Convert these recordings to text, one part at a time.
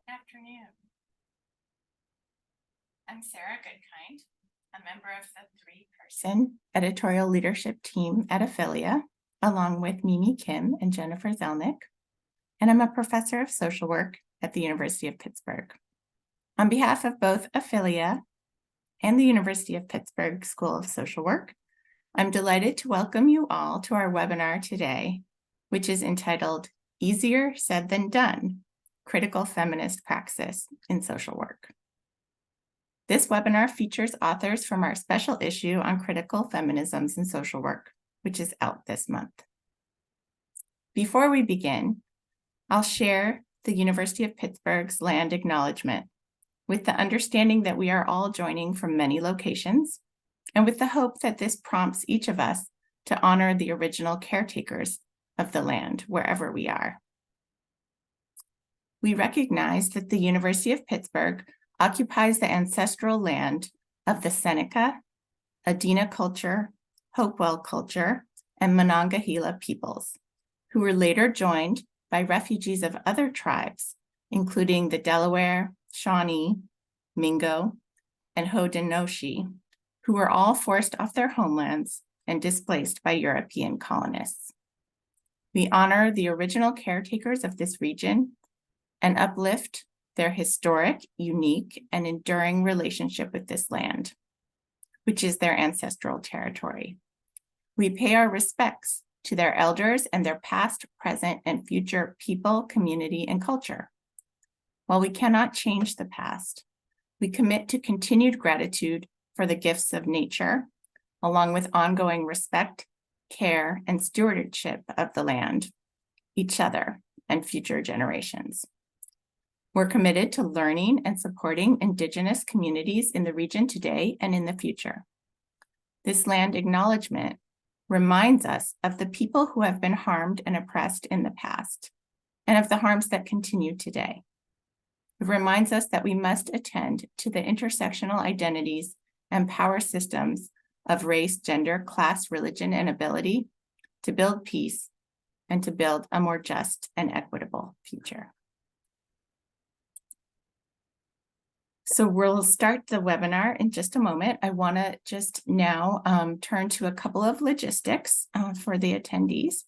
Good afternoon. I'm Sarah Goodkind, a member of the three-person editorial leadership team at Aphilia, along with Mimi Kim and Jennifer Zelnick, and I'm a professor of social work at the University of Pittsburgh. On behalf of both Aphilia and the University of Pittsburgh School of Social Work, I'm delighted to welcome you all to our webinar today, which is entitled Easier Said Than Done: Critical Feminist Praxis in Social Work. This webinar features authors from our special issue on critical feminisms in social work, which is out this month. Before we begin, I'll share the University of Pittsburgh's land acknowledgement with the understanding that we are all joining from many locations and with the hope that this prompts each of us to honor the original caretakers of the land wherever we are. We recognize that the University of Pittsburgh occupies the ancestral land of the Seneca, Adena culture, Hopewell culture, and Monongahela peoples, who were later joined by refugees of other tribes, including the Delaware, Shawnee, Mingo, and Haudenosaunee, who were all forced off their homelands and displaced by European colonists. We honor the original caretakers of this region and uplift their historic, unique, and enduring relationship with this land, which is their ancestral territory. We pay our respects to their elders and their past, present, and future people, community, and culture. While we cannot change the past, we commit to continued gratitude for the gifts of nature, along with ongoing respect, care, and stewardship of the land, each other, and future generations. We're committed to learning and supporting Indigenous communities in the region today and in the future. This land acknowledgement reminds us of the people who have been harmed and oppressed in the past, and of the harms that continue today. It reminds us that we must attend to the intersectional identities and power systems of race, gender, class, religion, and ability to build peace and to build a more just and equitable future. So we'll start the webinar in just a moment. I want to just now turn to a couple of logistics for the attendees.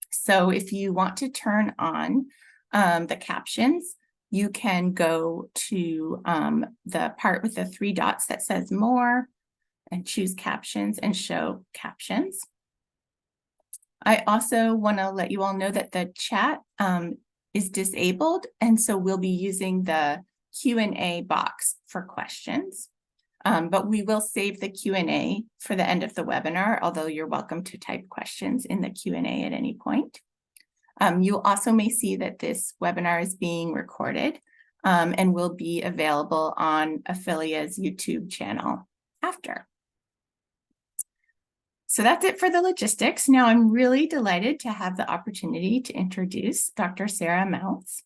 So if you want to turn on the captions, you can go to the part with the three dots that says More and choose Captions and Show Captions. I also want to let you all know that the chat is disabled, and so we'll be using the Q&A box for questions, but we will save the Q&A for the end of the webinar, although you're welcome to type questions in the Q&A at any point. You also may see that this webinar is being recorded and will be available on Aphilia's YouTube channel after. So that's it for the logistics. Now I'm really delighted to have the opportunity to introduce Dr. Sarah Mountz.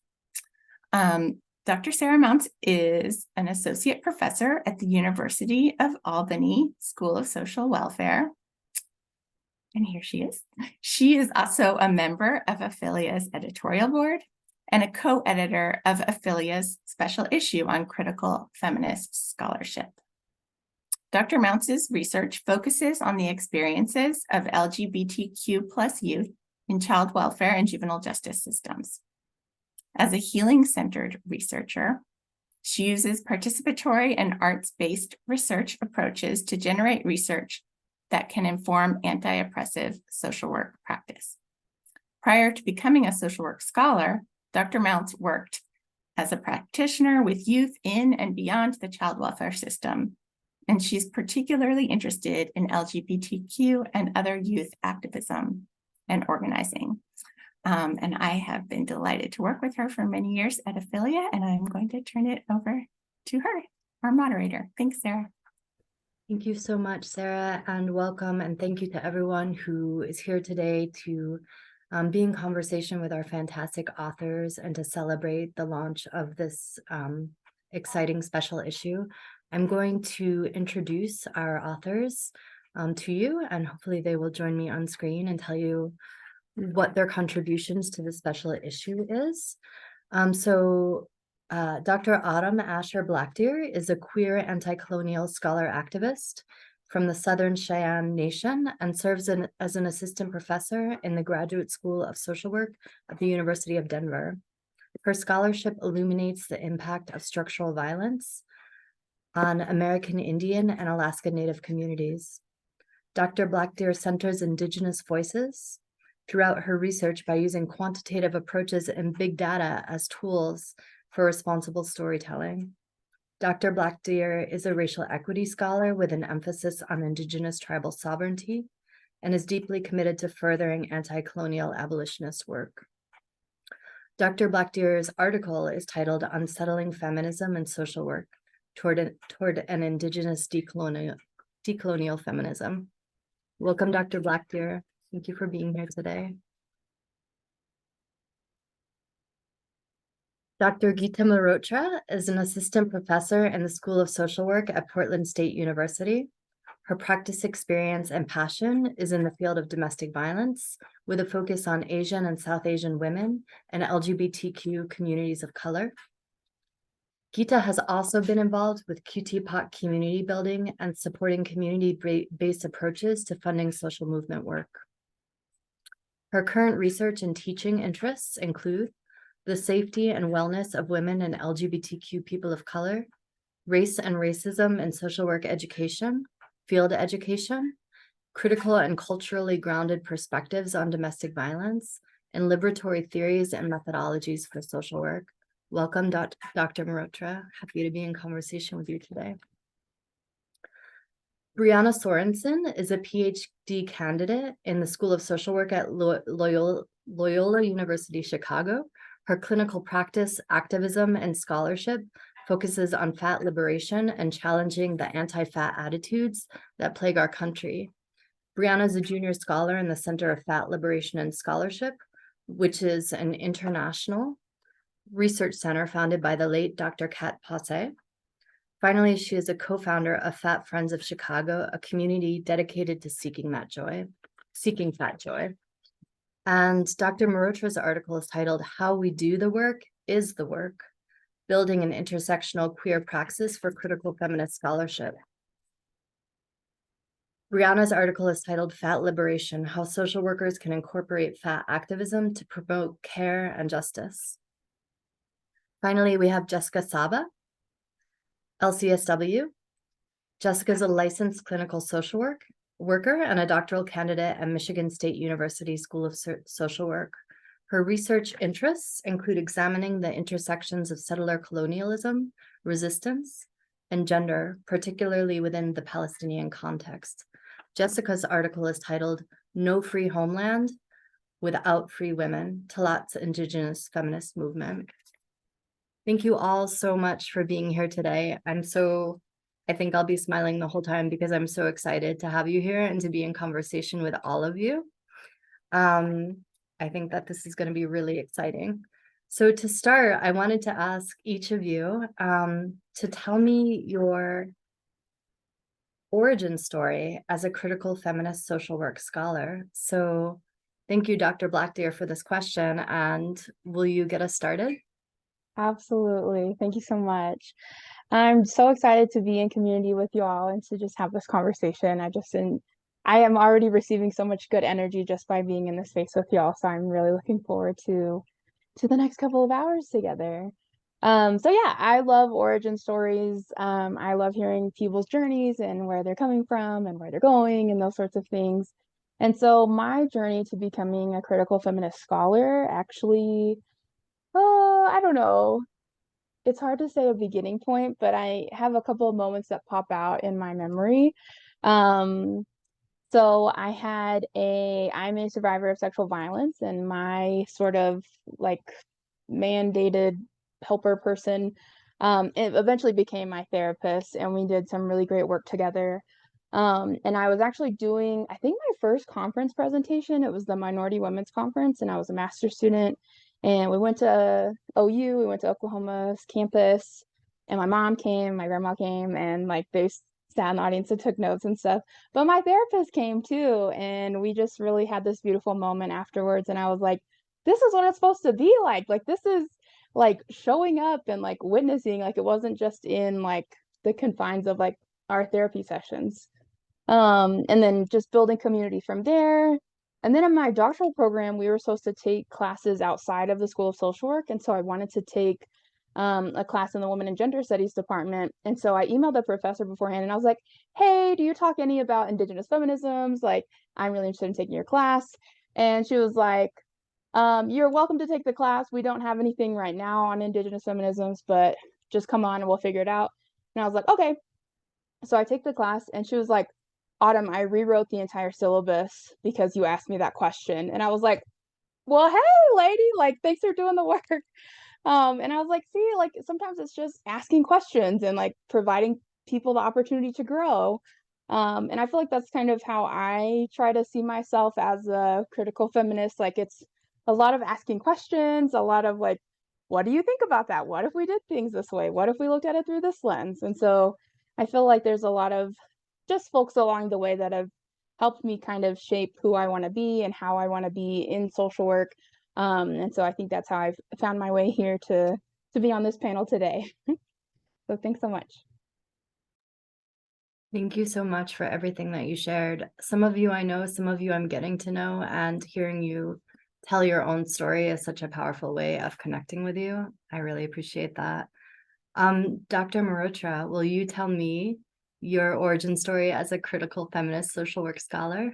Dr. Sarah Mountz is an associate professor at the University of Albany School of Social Welfare. And here she is. She is also a member of Aphilia's editorial board and a co-editor of Aphilia's special issue on critical feminist scholarship. Dr. Mountz's research focuses on the experiences of LGBTQ+ youth in child welfare and juvenile justice systems. As a healing-centered researcher, she uses participatory and arts-based research approaches to generate research that can inform anti-oppressive social work practice. Prior to becoming a social work scholar, Dr. Mountz worked as a practitioner with youth in and beyond the child welfare system, and she's particularly interested in LGBTQ and other youth activism and organizing. And I have been delighted to work with her for many years at Aphilia, and I'm going to turn it over to her, our moderator. Thanks, Sarah. Thank you so much, Sarah, and welcome. And thank you to everyone who is here today to be in conversation with our fantastic authors and to celebrate the launch of this exciting special issue. I'm going to introduce our authors to you, and hopefully they will join me on screen and tell you what their contributions to the special issue is. So Dr. Asher BlackDeer is a queer anti-colonial scholar activist from the Southern Cheyenne Nation and serves as an assistant professor in the Graduate School of Social Work at the University of Denver. Her scholarship illuminates the impact of structural violence on American Indian and Alaska Native communities. Dr. BlackDeer centers Indigenous voices throughout her research by using quantitative approaches and big data as tools for responsible storytelling. Dr. BlackDeer is a racial equity scholar with an emphasis on Indigenous tribal sovereignty and is deeply committed to furthering anti-colonial abolitionist work. Dr. BlackDeer's article is titled Unsettling Feminism and Social Work toward an Indigenous decolonial feminism. Welcome, Dr. BlackDeer. Thank you for being here today. Dr. Geeta Mehrotra is an assistant professor in the School of Social Work at Portland State University. Her practice experience and passion is in the field of domestic violence, with a focus on Asian and South Asian women and LGBTQ communities of color. Geeta has also been involved with QT-POC community building and supporting community-based approaches to funding social movement work. Her current research and teaching interests include the safety and wellness of women and LGBTQ people of color, race and racism in social work education, field education, critical and culturally grounded perspectives on domestic violence, and liberatory theories and methodologies for social work. Welcome, Dr. Mehrotra. Happy to be in conversation with you today. Brianna Sorensen is a PhD candidate in the School of Social Work at Loyola University, Chicago. Her clinical practice, activism, and scholarship focuses on fat liberation and challenging the anti-fat attitudes that plague our country. Brianna is a junior scholar in the Center of Fat Liberation and Scholarship, which is an international research center founded by the late Dr. Kat Passe. Finally, she is a co-founder of Fat Friends of Chicago, a community dedicated to seeking fat joy. And Dr. Mehrotra's article is titled How We Do the Work is the Work, Building an Intersectional Queer Praxis for Critical Feminist Scholarship. Brianna's article is titled Fat Liberation, How Social Workers Can Incorporate Fat Activism to Promote Care and Justice. Finally, we have Jessica Saba, LCSW. Jessica is a licensed clinical social worker and a doctoral candidate at Michigan State University School of Social Work. Her research interests include examining the intersections of settler colonialism, resistance, and gender, particularly within the Palestinian context. Jessica's article is titled No Free Homeland Without Free Women, Talat's Indigenous Feminist Movement. Thank you all so much for being here today. I think I'll be smiling the whole time because I'm so excited to have you here and to be in conversation with all of you. I think that this is going to be really exciting. So to start, I wanted to ask each of you to tell me your origin story as a critical feminist social work scholar. So thank you, Dr. BlackDeer, for this question. And will you get us started? Absolutely. Thank you so much. I'm so excited to be in community with you all and to just have this conversation. I am already receiving so much good energy just by being in this space with y'all. So I'm really looking forward to the next couple of hours together. So yeah, I love origin stories. I love hearing people's journeys and where they're coming from and where they're going and those sorts of things. And so my journey to becoming a critical feminist scholar actually, I don't know. It's hard to say a beginning point, but I have a couple of moments that pop out in my memory. So I'm a survivor of sexual violence, and my sort of like mandated helper person, it eventually became my therapist, and we did some really great work together. And I was actually doing, I think, my first conference presentation. It was the Minority Women's Conference, and I was a master's student. And we went to OU, we went to Oklahoma's campus, and my mom came, my grandma came, and like they sat in the audience and took notes and stuff. But my therapist came too, and we just really had this beautiful moment afterwards. And I was like, this is what it's supposed to be like. Like, this is like showing up and like witnessing, like it wasn't just in like the confines of like our therapy sessions. And then just building community from there. And then in my doctoral program, we were supposed to take classes outside of the School of Social Work. And so I wanted to take a class in the Women and Gender Studies department. And so I emailed the professor beforehand and I was like, hey, do you talk any about Indigenous feminisms? Like, I'm really interested in taking your class. And she was like, you're welcome to take the class. We don't have anything right now on Indigenous feminisms, but just come on and we'll figure it out. And I was like, okay. So I take the class and she was like, Autumn, I rewrote the entire syllabus because you asked me that question. And I was like, well, hey, lady, like, thanks for doing the work. And I was like, see, like, sometimes it's just asking questions and like providing people the opportunity to grow. And I feel like that's kind of how I try to see myself as a critical feminist. Like, it's a lot of asking questions, a lot of like, what do you think about that? What if we did things this way? What if we looked at it through this lens? And so I feel like there's a lot of just folks along the way that have helped me kind of shape who I want to be and how I want to be in social work. And so I think that's how I've found my way here to be on this panel today. So thanks so much. Thank you so much for everything that you shared. Some of you I know, some of you I'm getting to know, and hearing you tell your own story is such a powerful way of connecting with you. I really appreciate that. Dr. Mehrotra, will you tell me your origin story as a critical feminist social work scholar?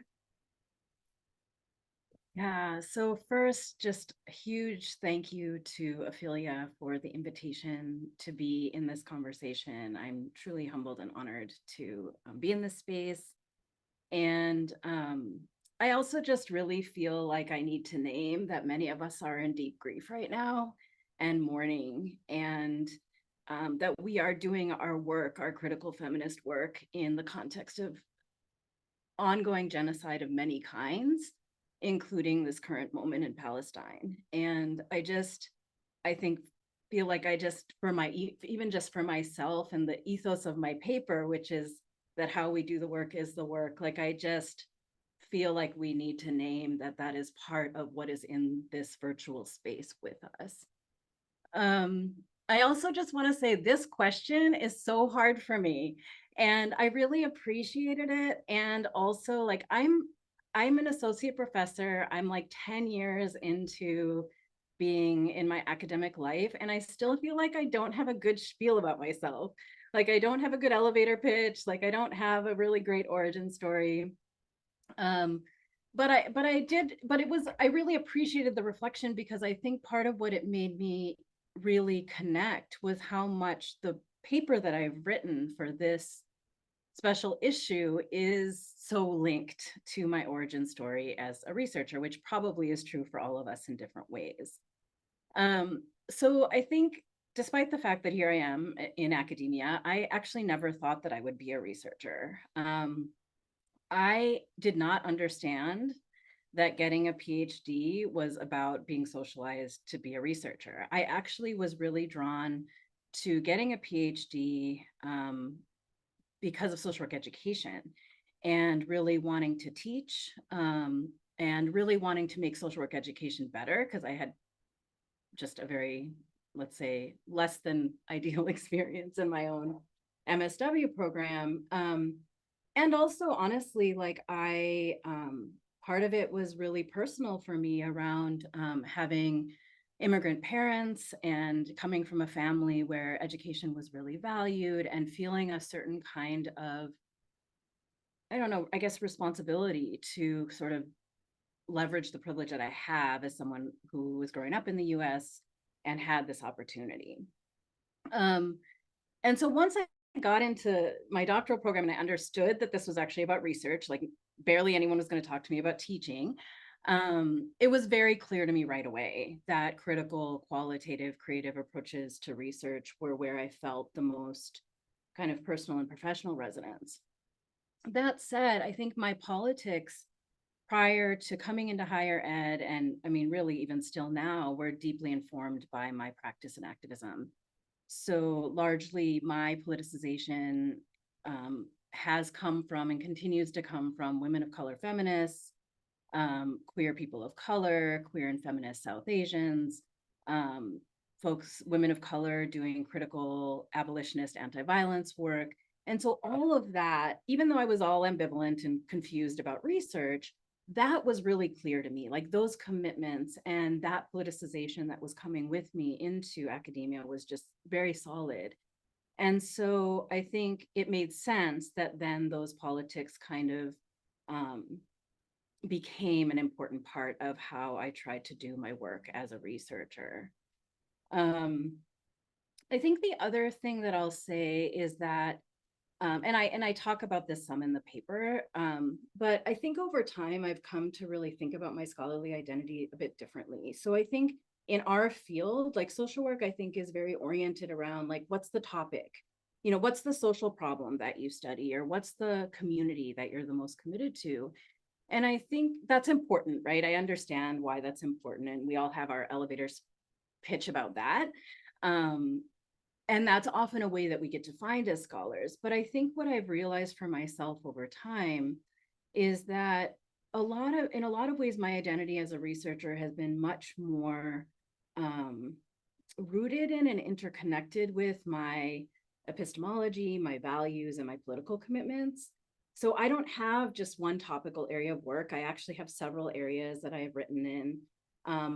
Yeah, so first, just a huge thank you to Ophelia for the invitation to be in this conversation. I'm truly humbled and honored to be in this space. And I also just really feel like I need to name that many of us are in deep grief right now and mourning, and that we are doing our work, our critical feminist work, in the context of ongoing genocide of many kinds, including this current moment in Palestine. And I think, feel like I just, even just for myself and the ethos of my paper, which is that how we do the work is the work, like I just feel like we need to name that that is part of what is in this virtual space with us. I also just want to say this question is so hard for me, and I really appreciated it. And also, like, I'm an associate professor. I'm like 10 years into being in my academic life, and I still feel like I don't have a good spiel about myself. Like, I don't have a good elevator pitch. Like, I don't have a really great origin story. But I really appreciated the reflection, because I think part of what it made me really connect was how much the paper that I've written for this special issue is so linked to my origin story as a researcher, which probably is true for all of us in different ways. So I think, despite the fact that here I am in academia, I actually never thought that I would be a researcher. I did not understand that getting a PhD was about being socialized to be a researcher. I actually was really drawn to getting a PhD because of social work education, and really wanting to teach, and really wanting to make social work education better, because I had just a very, let's say, less than ideal experience in my own MSW program. And also, honestly, like part of it was really personal for me around having immigrant parents and coming from a family where education was really valued, and feeling a certain kind of, I don't know, I guess, responsibility to sort of leverage the privilege that I have as someone who was growing up in the US and had this opportunity. And so once I got into my doctoral program and I understood that this was actually about research, like barely anyone was going to talk to me about teaching, it was very clear to me right away that critical, qualitative, creative approaches to research were where I felt the most kind of personal and professional resonance. That said, I think my politics prior to coming into higher ed, and I mean, really even still now, were deeply informed by my practice and activism. So largely my politicization has come from and continues to come from women of color feminists, queer people of color, queer and feminist South Asians, women of color doing critical abolitionist anti-violence work. And so all of that, even though I was all ambivalent and confused about research, that was really clear to me. Like those commitments and that politicization that was coming with me into academia was just very solid. And so I think it made sense that then those politics kind of became an important part of how I tried to do my work as a researcher. I think the other thing that I'll say is that, and I talk about this some in the paper, but I think over time I've come to really think about my scholarly identity a bit differently. So I think in our field, like social work, I think is very oriented around like, what's the topic? You know, what's the social problem that you study, or what's the community that you're the most committed to? And I think that's important, right? I understand why that's important, and we all have our elevator pitch about that. And that's often a way that we get defined as scholars. But I think what I've realized for myself over time is that in a lot of ways, my identity as a researcher has been much more rooted in and interconnected with my epistemology, my values, and my political commitments. So I don't have just one topical area of work. I actually have several areas that I have written in.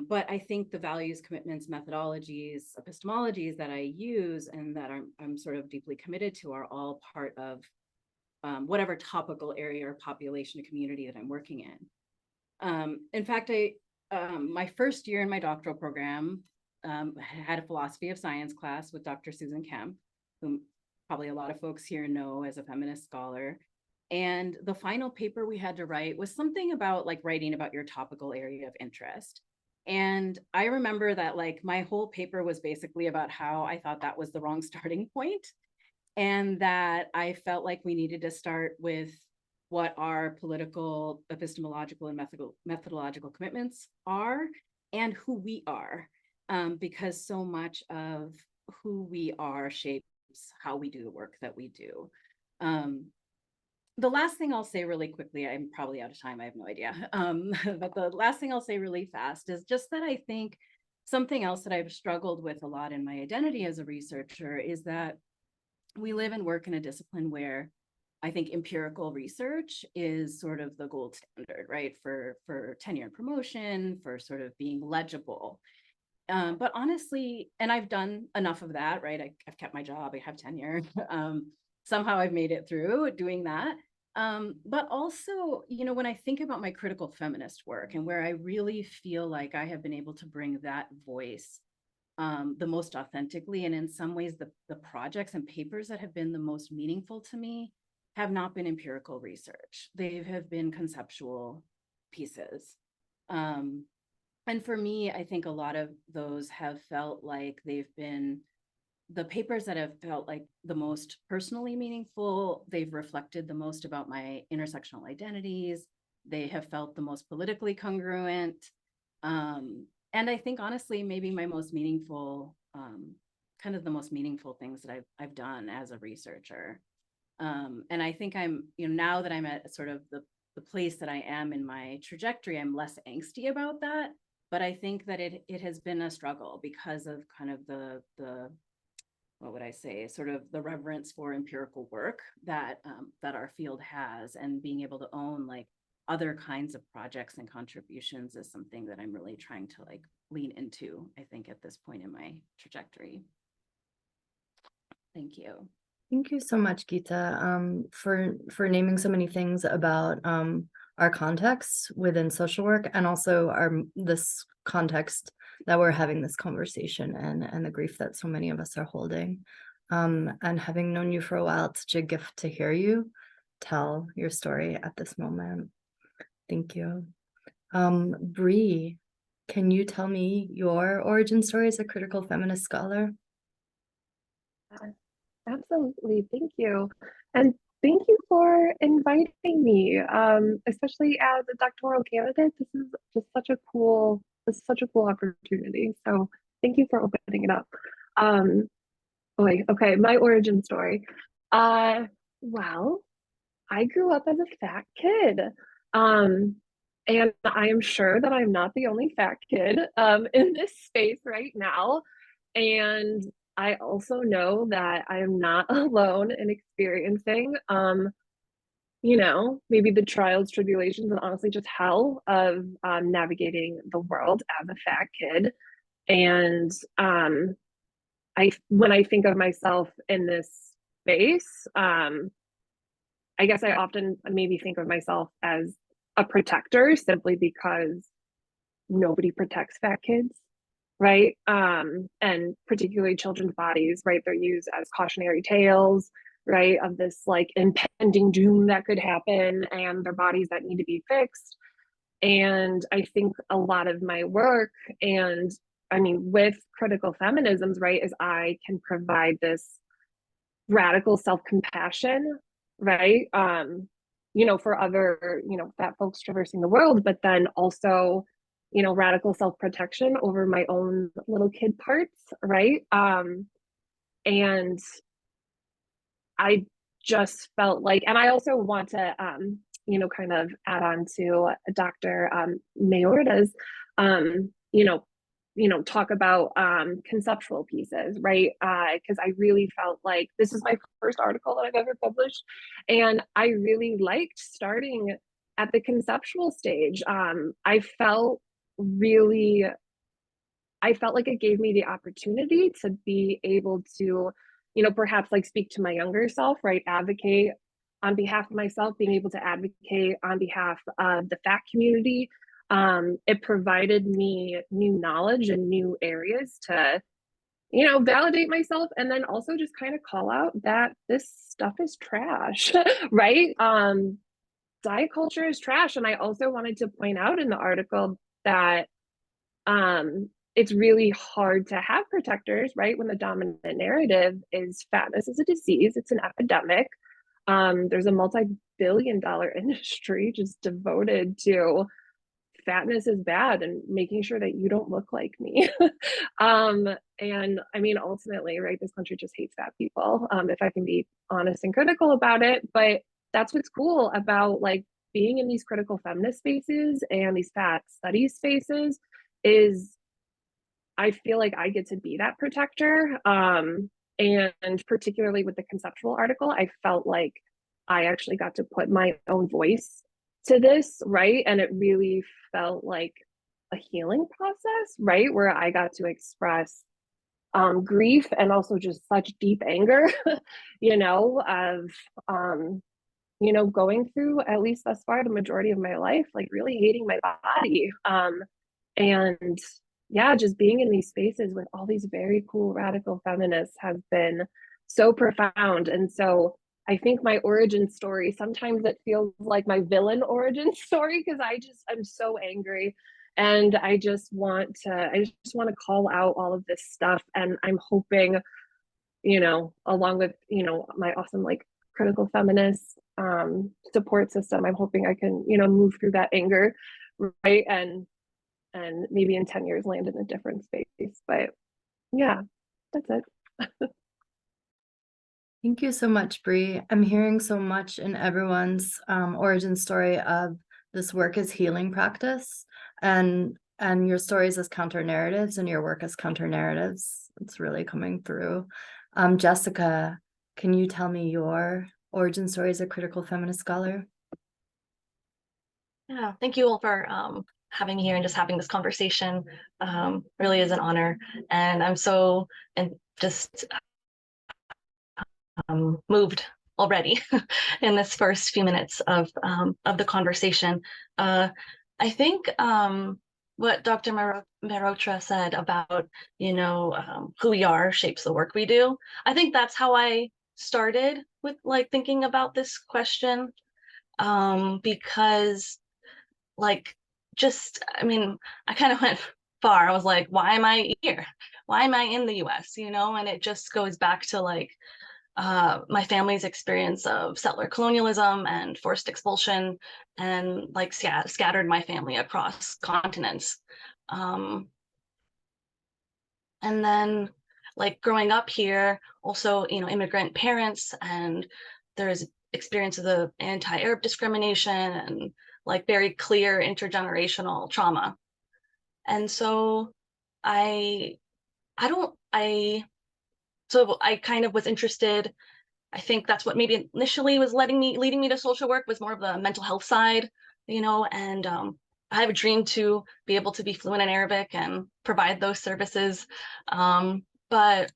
But I think the values, commitments, methodologies, epistemologies that I use and that I'm sort of deeply committed to are all part of whatever topical area or population or community that I'm working in. In fact, my first year in my doctoral program had a philosophy of science class with Dr. Susan Kemp, whom probably a lot of folks here know as a feminist scholar. And the final paper we had to write was something about like writing about your topical area of interest. And I remember that like my whole paper was basically about how I thought that was the wrong starting point, and that I felt like we needed to start with what our political, epistemological, and methodological commitments are and who we are, because so much of who we are shapes how we do the work that we do. The last thing I'll say really quickly, I'm probably out of time, I have no idea. But the last thing I'll say really fast is just that I think something else that I've struggled with a lot in my identity as a researcher is that we live and work in a discipline where I think empirical research is sort of the gold standard, right? For tenure and promotion, for sort of being legible. But honestly, and I've done enough of that, right? I've kept my job, I have tenure. Somehow I've made it through doing that. But also, you know, when I think about my critical feminist work and where I really feel like I have been able to bring that voice the most authentically, and in some ways the projects and papers that have been the most meaningful to me have not been empirical research. They have been conceptual pieces. And for me, I think a lot of those have felt like they've been the papers that have felt like the most personally meaningful. They've reflected the most about my intersectional identities. They have felt the most politically congruent. And I think honestly, maybe my most meaningful, kind of the most meaningful things that I've done as a researcher. And I think I'm, you know, now that I'm at sort of the place that I am in my trajectory, I'm less angsty about that. But I think that it has been a struggle because of kind of the what would I say, sort of the reverence for empirical work that that our field has, and being able to own like other kinds of projects and contributions is something that I'm really trying to like lean into, I think, at this point in my trajectory. Thank you. Thank you so much, Geeta, for naming so many things about our context within social work, and also this context that we're having this conversation and the grief that so many of us are holding. And having known you for a while, it's such a gift to hear you tell your story at this moment. Thank you. Bree, can you tell me your origin story as a critical feminist scholar? Absolutely. Thank you. And thank you for inviting me, especially as a doctoral candidate. This is just such a cool opportunity. So thank you for opening it up. Okay, my origin story. Well, I grew up as a fat kid. And I am sure that I'm not the only fat kid in this space right now. And I also know that I am not alone in experiencing, maybe the trials, tribulations, and honestly just hell of navigating the world as a fat kid. And when I think of myself in this space, I guess I often maybe think of myself as a protector simply because nobody protects fat kids, right? And particularly children's bodies, right? They're used as cautionary tales, right? Of this like impending doom that could happen and their bodies that need to be fixed. And I think a lot of my work and I mean, with critical feminisms, right, is I can provide this radical self-compassion, right? For other, fat folks traversing the world, but then also, radical self-protection over my own little kid parts, right? And I just felt like, and I also want to, kind of add on to Dr. Mayorda's, talk about conceptual pieces, right? Because I really felt like this is my first article that I've ever published, and I really liked starting at the conceptual stage. I felt like it gave me the opportunity to be able to, perhaps like speak to my younger self, right? Advocate on behalf of myself, being able to advocate on behalf of the fat community. It provided me new knowledge and new areas to, validate myself and then also just kind of call out that this stuff is trash, right? Diet culture is trash. And I also wanted to point out in the article that it's really hard to have protectors, right? When the dominant narrative is fatness is a disease, it's an epidemic. There's a multi-billion-dollar industry just devoted to fatness is bad and making sure that you don't look like me. And I mean, ultimately, right, this country just hates fat people, if I can be honest and critical about it. But that's what's cool about like being in these critical feminist spaces and these fat studies spaces is I feel like I get to be that protector. And particularly with the conceptual article, I felt like I actually got to put my own voice to this, right? And it really felt like a healing process, right? Where I got to express grief and also just such deep anger, of going through, at least thus far, the majority of my life, like really hating my body. And yeah, just being in these spaces with all these very cool radical feminists has been so profound. And so I think my origin story, sometimes it feels like my villain origin story because I'm so angry. And I just want to call out all of this stuff. And I'm hoping, along with, my awesome like critical feminist support system, I'm hoping I can, move through that anger, right? And maybe in 10 years land in a different space. But yeah, that's it. Thank you so much, Bree. I'm hearing so much in everyone's origin story of this work as healing practice and your stories as counter narratives and your work as counter narratives. It's really coming through. Jessica, can you tell me your origin story as a critical feminist scholar? Yeah, thank you all for having me here and just having this conversation. Really is an honor, and I'm so just moved already in this first few minutes of the conversation. I think what Dr. Mehrotra said about who we are shapes the work we do. I think that's how I started with like thinking about this question, because like I kind of went far. I was like, why am I here? Why am I in the US? And it just goes back to like my family's experience of settler colonialism and forced expulsion, and like scattered my family across continents. And then like growing up here, also, immigrant parents, and there's experience of the anti-Arab discrimination and like very clear intergenerational trauma. And so I don't I kind of was interested. I think that's what maybe initially was leading me to social work, was more of the mental health side, and I have a dream to be able to be fluent in Arabic and provide those services. But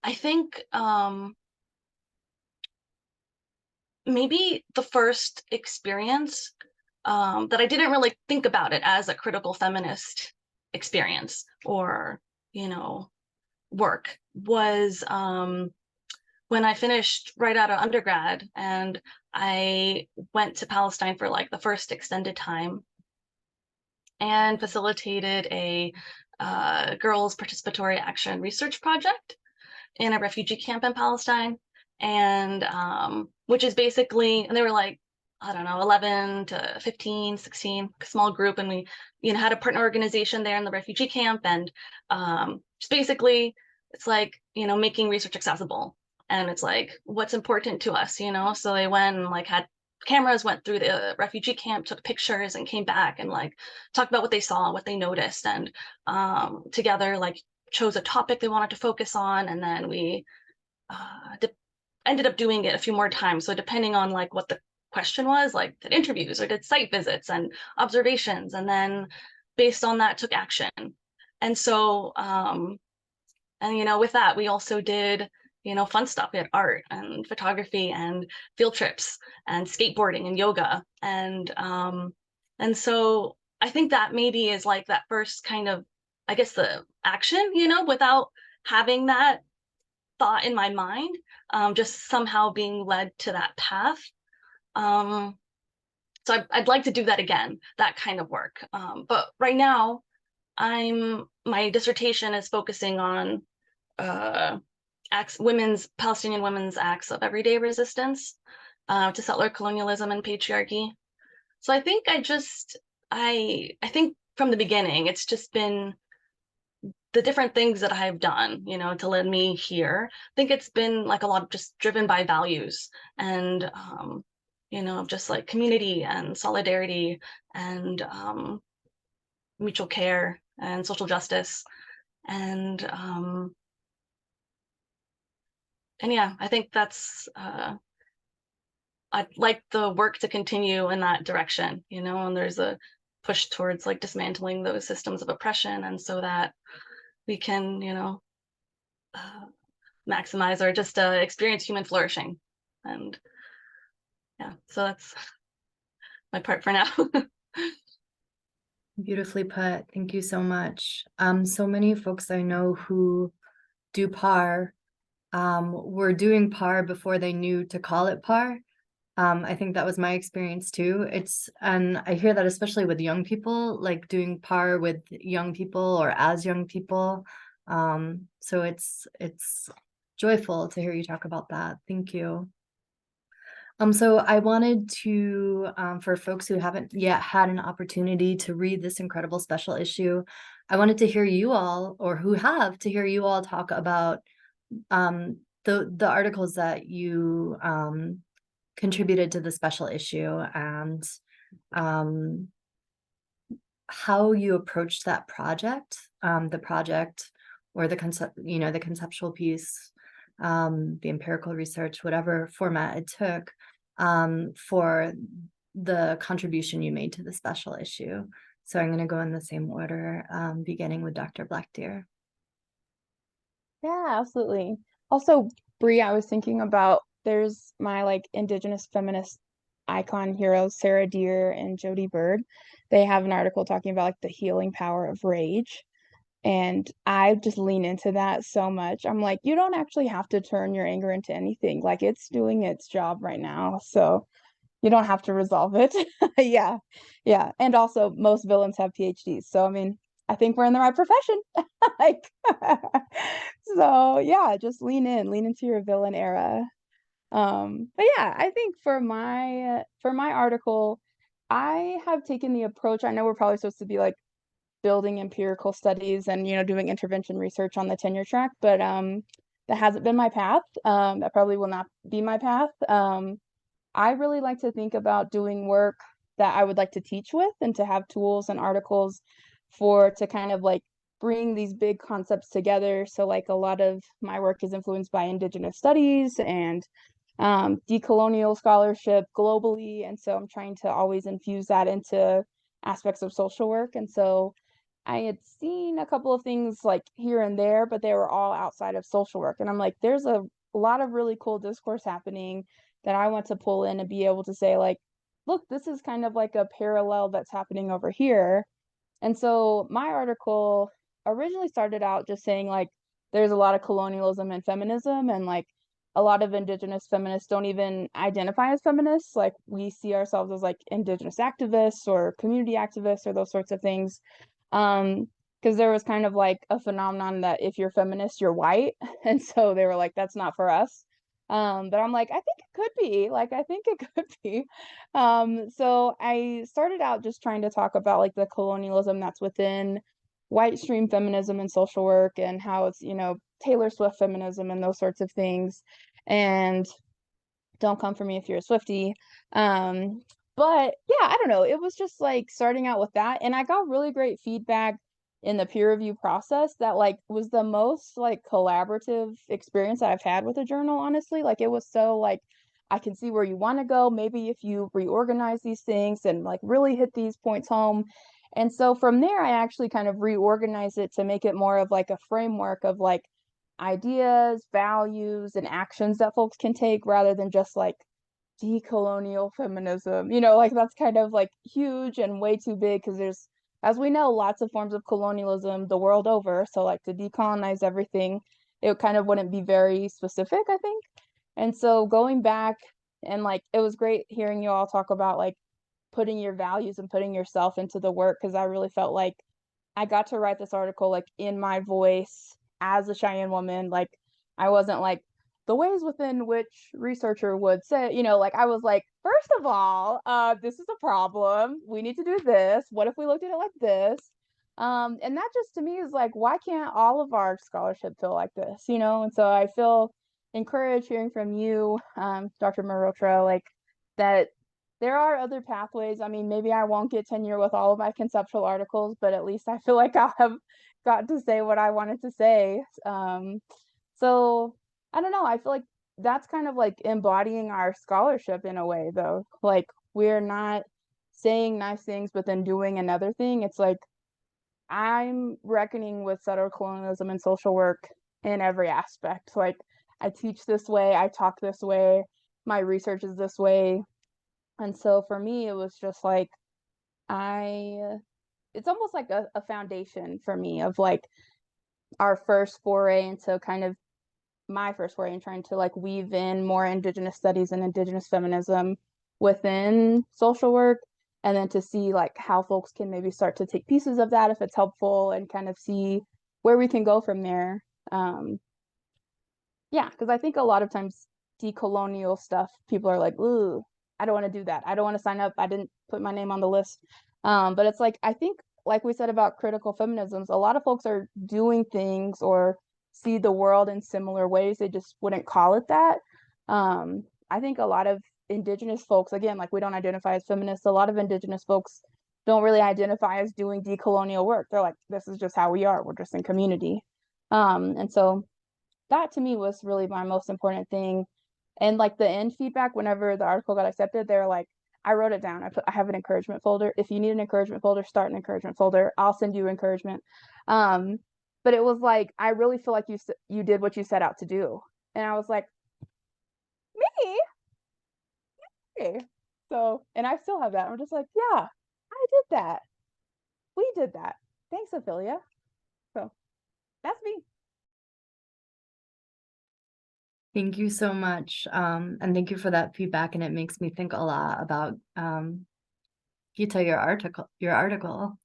I think maybe the first experience that I didn't really think about it as a critical feminist experience or, work was when I finished right out of undergrad, and I went to Palestine for like the first extended time and facilitated a girls' participatory action research project in a refugee camp in Palestine. And which is basically, and they were like, I don't know, 11 to 15, 16, small group. And we, had a partner organization there in the refugee camp. And just basically, it's like, making research accessible. And it's like, what's important to us, So they went and like had cameras, went through the refugee camp, took pictures and came back and like talked about what they saw, what they noticed. And together like chose a topic they wanted to focus on. And then we ended up doing it a few more times. So depending on like what the question was, like did interviews or did site visits and observations, and then based on that took action. And so and with that we also did fun stuff. We had art and photography and field trips and skateboarding and yoga, and so I think that maybe is like that first kind of, I guess, the action, without having that thought in my mind, just somehow being led to that path. So I'd like to do that again, that kind of work. But right now, my dissertation is focusing on Palestinian women's acts of everyday resistance to settler colonialism and patriarchy. So I think I think from the beginning, it's just been the different things that I've done, to lead me here. I think it's been like a lot just driven by values and, just like community and solidarity and mutual care and social justice. And yeah, I think that's, I'd like the work to continue in that direction, and there's a push towards like dismantling those systems of oppression, and so that we can, maximize or just experience human flourishing. And yeah, so that's my part for now. Beautifully put. Thank you so much. So many folks I know who do PAR were doing PAR before they knew to call it PAR. I think that was my experience too. And I hear that especially with young people, like doing PAR with young people or as young people. So it's joyful to hear you talk about that. Thank you. So I wanted to, for folks who haven't yet had an opportunity to read this incredible special issue, I wanted to hear you all, or who have, to hear you all talk about the articles that you contributed to the special issue, and how you approached that project, or the concept, the conceptual piece, the empirical research, whatever format it took, for the contribution you made to the special issue. So I'm going to go in the same order, beginning with Dr. BlackDeer. Yeah, absolutely. Also, Bree, I was thinking about, there's my like Indigenous feminist icon heroes, Sarah Deer and Jody Bird. They have an article talking about like the healing power of rage. And I just lean into that so much. I'm like, you don't actually have to turn your anger into anything. Like, it's doing its job right now. So you don't have to resolve it. Yeah. Yeah. And also, most villains have PhDs. So, I mean, I think we're in the right profession. Like, so yeah, just lean into your villain era. But yeah, I think for my article, I have taken the approach. I know we're probably supposed to be like building empirical studies and doing intervention research on the tenure track, but that hasn't been my path. That probably will not be my path. I really like to think about doing work that I would like to teach with, and to have tools and articles to kind of like bring these big concepts together. So like a lot of my work is influenced by Indigenous studies and decolonial scholarship globally. And so I'm trying to always infuse that into aspects of social work. And so I had seen a couple of things like here and there, but they were all outside of social work. And I'm like, there's a lot of really cool discourse happening that I want to pull in and be able to say like, look, this is kind of like a parallel that's happening over here. And so my article originally started out just saying like there's a lot of colonialism and feminism, and like a lot of Indigenous feminists don't even identify as feminists. Like we see ourselves as like Indigenous activists or community activists or those sorts of things. Because there was kind of like a phenomenon that if you're feminist, you're white. And so they were like, that's not for us. But I'm like, I think it could be. Like, I think it could be. So I started out just trying to talk about like the colonialism that's within white stream feminism and social work, and how it's, you know, Taylor Swift feminism and those sorts of things. And don't come for me if you're a Swiftie. But yeah, I don't know. It was just like starting out with that. And I got really great feedback in the peer review process that like was the most like collaborative experience that I've had with a journal, honestly. Like it was so like I can see where you want to go. Maybe if you reorganize these things and like really hit these points home. And so from there, I actually kind of reorganized it to make it more of like a framework of like ideas, values, and actions that folks can take rather than just like decolonial feminism. You know, like that's kind of like huge and way too big because there's, as we know, lots of forms of colonialism the world over. So like to decolonize everything, it kind of wouldn't be very specific, I think. And so going back and like it was great hearing you all talk about like putting your values and putting yourself into the work, because I really felt like I got to write this article like in my voice as a Cheyenne woman. Like I wasn't like the ways within which researcher would say, you know, like I was like, first of all, this is a problem. We need to do this. What if we looked at it like this? And that just to me is like, why can't all of our scholarship feel like this, you know? And so I feel encouraged hearing from you, Dr. Marotro, like that there are other pathways. I mean, maybe I won't get tenure with all of my conceptual articles, but at least I feel like I'll have got to say what I wanted to say. So I don't know. I feel like that's kind of like embodying our scholarship in a way, though. Like we're not saying nice things, but then doing another thing. It's like I'm reckoning with settler colonialism and social work in every aspect. Like I teach this way, I talk this way, my research is this way. And so for me, it was just like, it's almost like a foundation for me of like our first foray into kind of my first foray in trying to like weave in more Indigenous studies and Indigenous feminism within social work. And then to see like how folks can maybe start to take pieces of that if it's helpful and kind of see where we can go from there. Yeah, because I think a lot of times decolonial stuff, people are like, ooh, I don't want to do that. I don't want to sign up. I didn't put my name on the list. But it's like, I think, like we said about critical feminisms, a lot of folks are doing things or see the world in similar ways. They just wouldn't call it that. I think a lot of Indigenous folks, again, like we don't identify as feminists, a lot of Indigenous folks don't really identify as doing decolonial work. They're like, this is just how we are. We're just in community. And so that to me was really my most important thing. And like the end feedback, whenever the article got accepted, they're like, I wrote it down. I have an encouragement folder. If you need an encouragement folder, start an encouragement folder. I'll send you encouragement. But it was like, I really feel like you did what you set out to do. And I was like, me? Okay. So, and I still have that. I'm just like, yeah, I did that. We did that. Thanks, Ophelia. So that's me. Thank you so much. And thank you for that feedback. And it makes me think a lot about Gita, your article.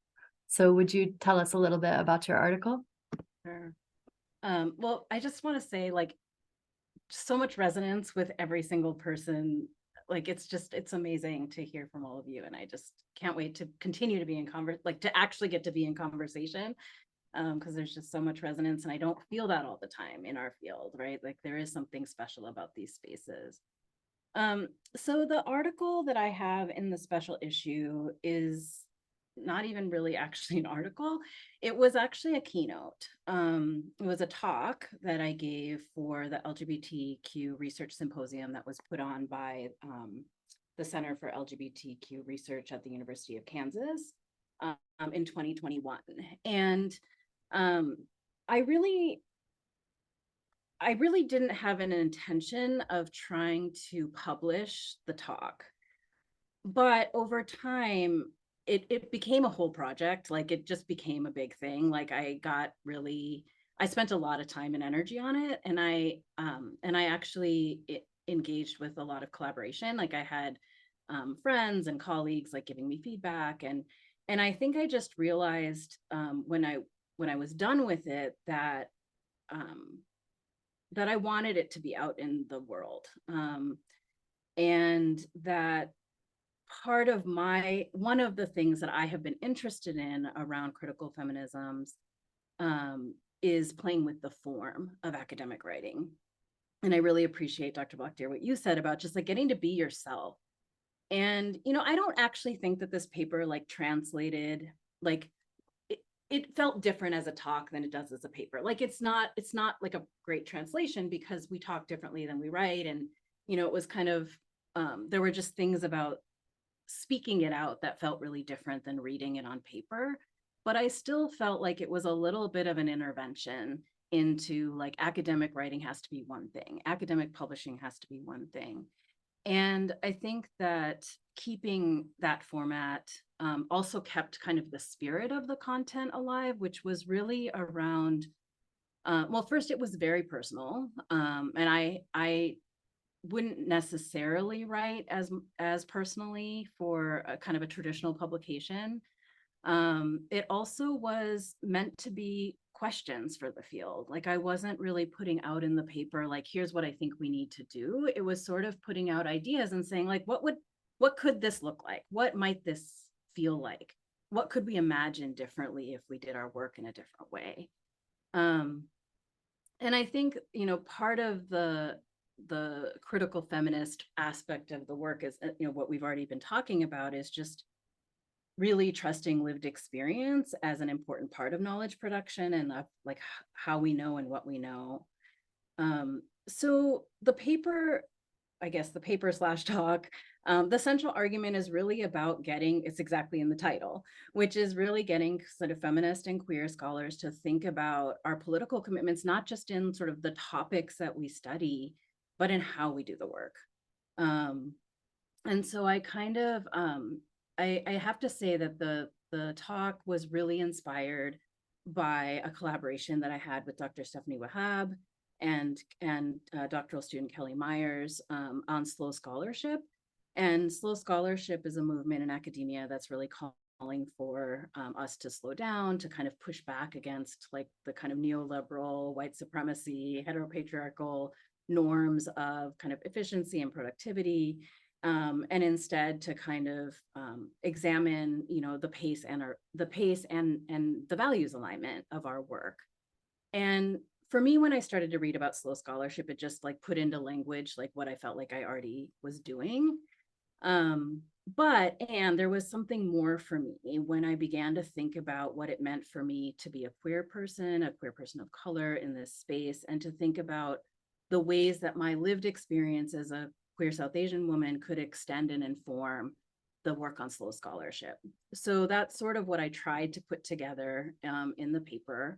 So would you tell us a little bit about your article? Sure. Well, I just want to say like so much resonance with every single person. Like it's amazing to hear from all of you. And I just can't wait to continue to be in to actually get to be in conversation. Because there's just so much resonance, and I don't feel that all the time in our field, right? Like there is something special about these spaces. So the article that I have in the special issue is not even really actually an article. It was actually a keynote. It was a talk that I gave for the LGBTQ Research Symposium that was put on by the Center for LGBTQ Research at the University of Kansas in 2021. And I really didn't have an intention of trying to publish the talk. But over time, it became a whole project. Like, it just became a big thing. Like, I spent a lot of time and energy on it, and I actually engaged with a lot of collaboration. Like, I had friends and colleagues like giving me feedback, and I think I just realized when I was done with it that that I wanted it to be out in the world, and that one of the things that I have been interested in around critical feminisms is playing with the form of academic writing. And I really appreciate, Dr. BlackDeer, what you said about just like getting to be yourself. And, you know, I don't actually think that this paper like translated, like it felt different as a talk than it does as a paper. Like, it's not like a great translation because we talk differently than we write. And, you know, it was kind of, there were just things about speaking it out that felt really different than reading it on paper. But I still felt like it was a little bit of an intervention into like academic writing has to be one thing, academic publishing has to be one thing. And I think that keeping that format also kept kind of the spirit of the content alive, which was really around, well, first it was very personal. And I wouldn't necessarily write as personally for a kind of a traditional publication. It also was meant to be questions for the field. Like, I wasn't really putting out in the paper, like, here's what I think we need to do. It was sort of putting out ideas and saying, like, what could this look like? What might this feel like? What could we imagine differently if we did our work in a different way? And I think, you know, part of the critical feminist aspect of the work is, you know, what we've already been talking about is just really trusting lived experience as an important part of knowledge production and like how we know and what we know. So the paper, I guess the paper / talk, the central argument is really about getting, it's exactly in the title, which is really getting sort of feminist and queer scholars to think about our political commitments, not just in sort of the topics that we study, but in how we do the work. And so I kind of, I have to say that the talk was really inspired by a collaboration that I had with Dr. Stephanie Wahab and doctoral student Kelly Myers on slow scholarship. And slow scholarship is a movement in academia that's really calling for us to slow down, to kind of push back against like the kind of neoliberal, white supremacy, heteropatriarchal norms of kind of efficiency and productivity. And instead to kind of examine, you know, the pace and the values alignment of our work. And for me, when I started to read about slow scholarship, it just like put into language like what I felt like I already was doing. But there was something more for me when I began to think about what it meant for me to be a queer person of color in this space, and to think about the ways that my lived experience as a queer South Asian woman could extend and inform the work on slow scholarship. So that's sort of what I tried to put together in the paper.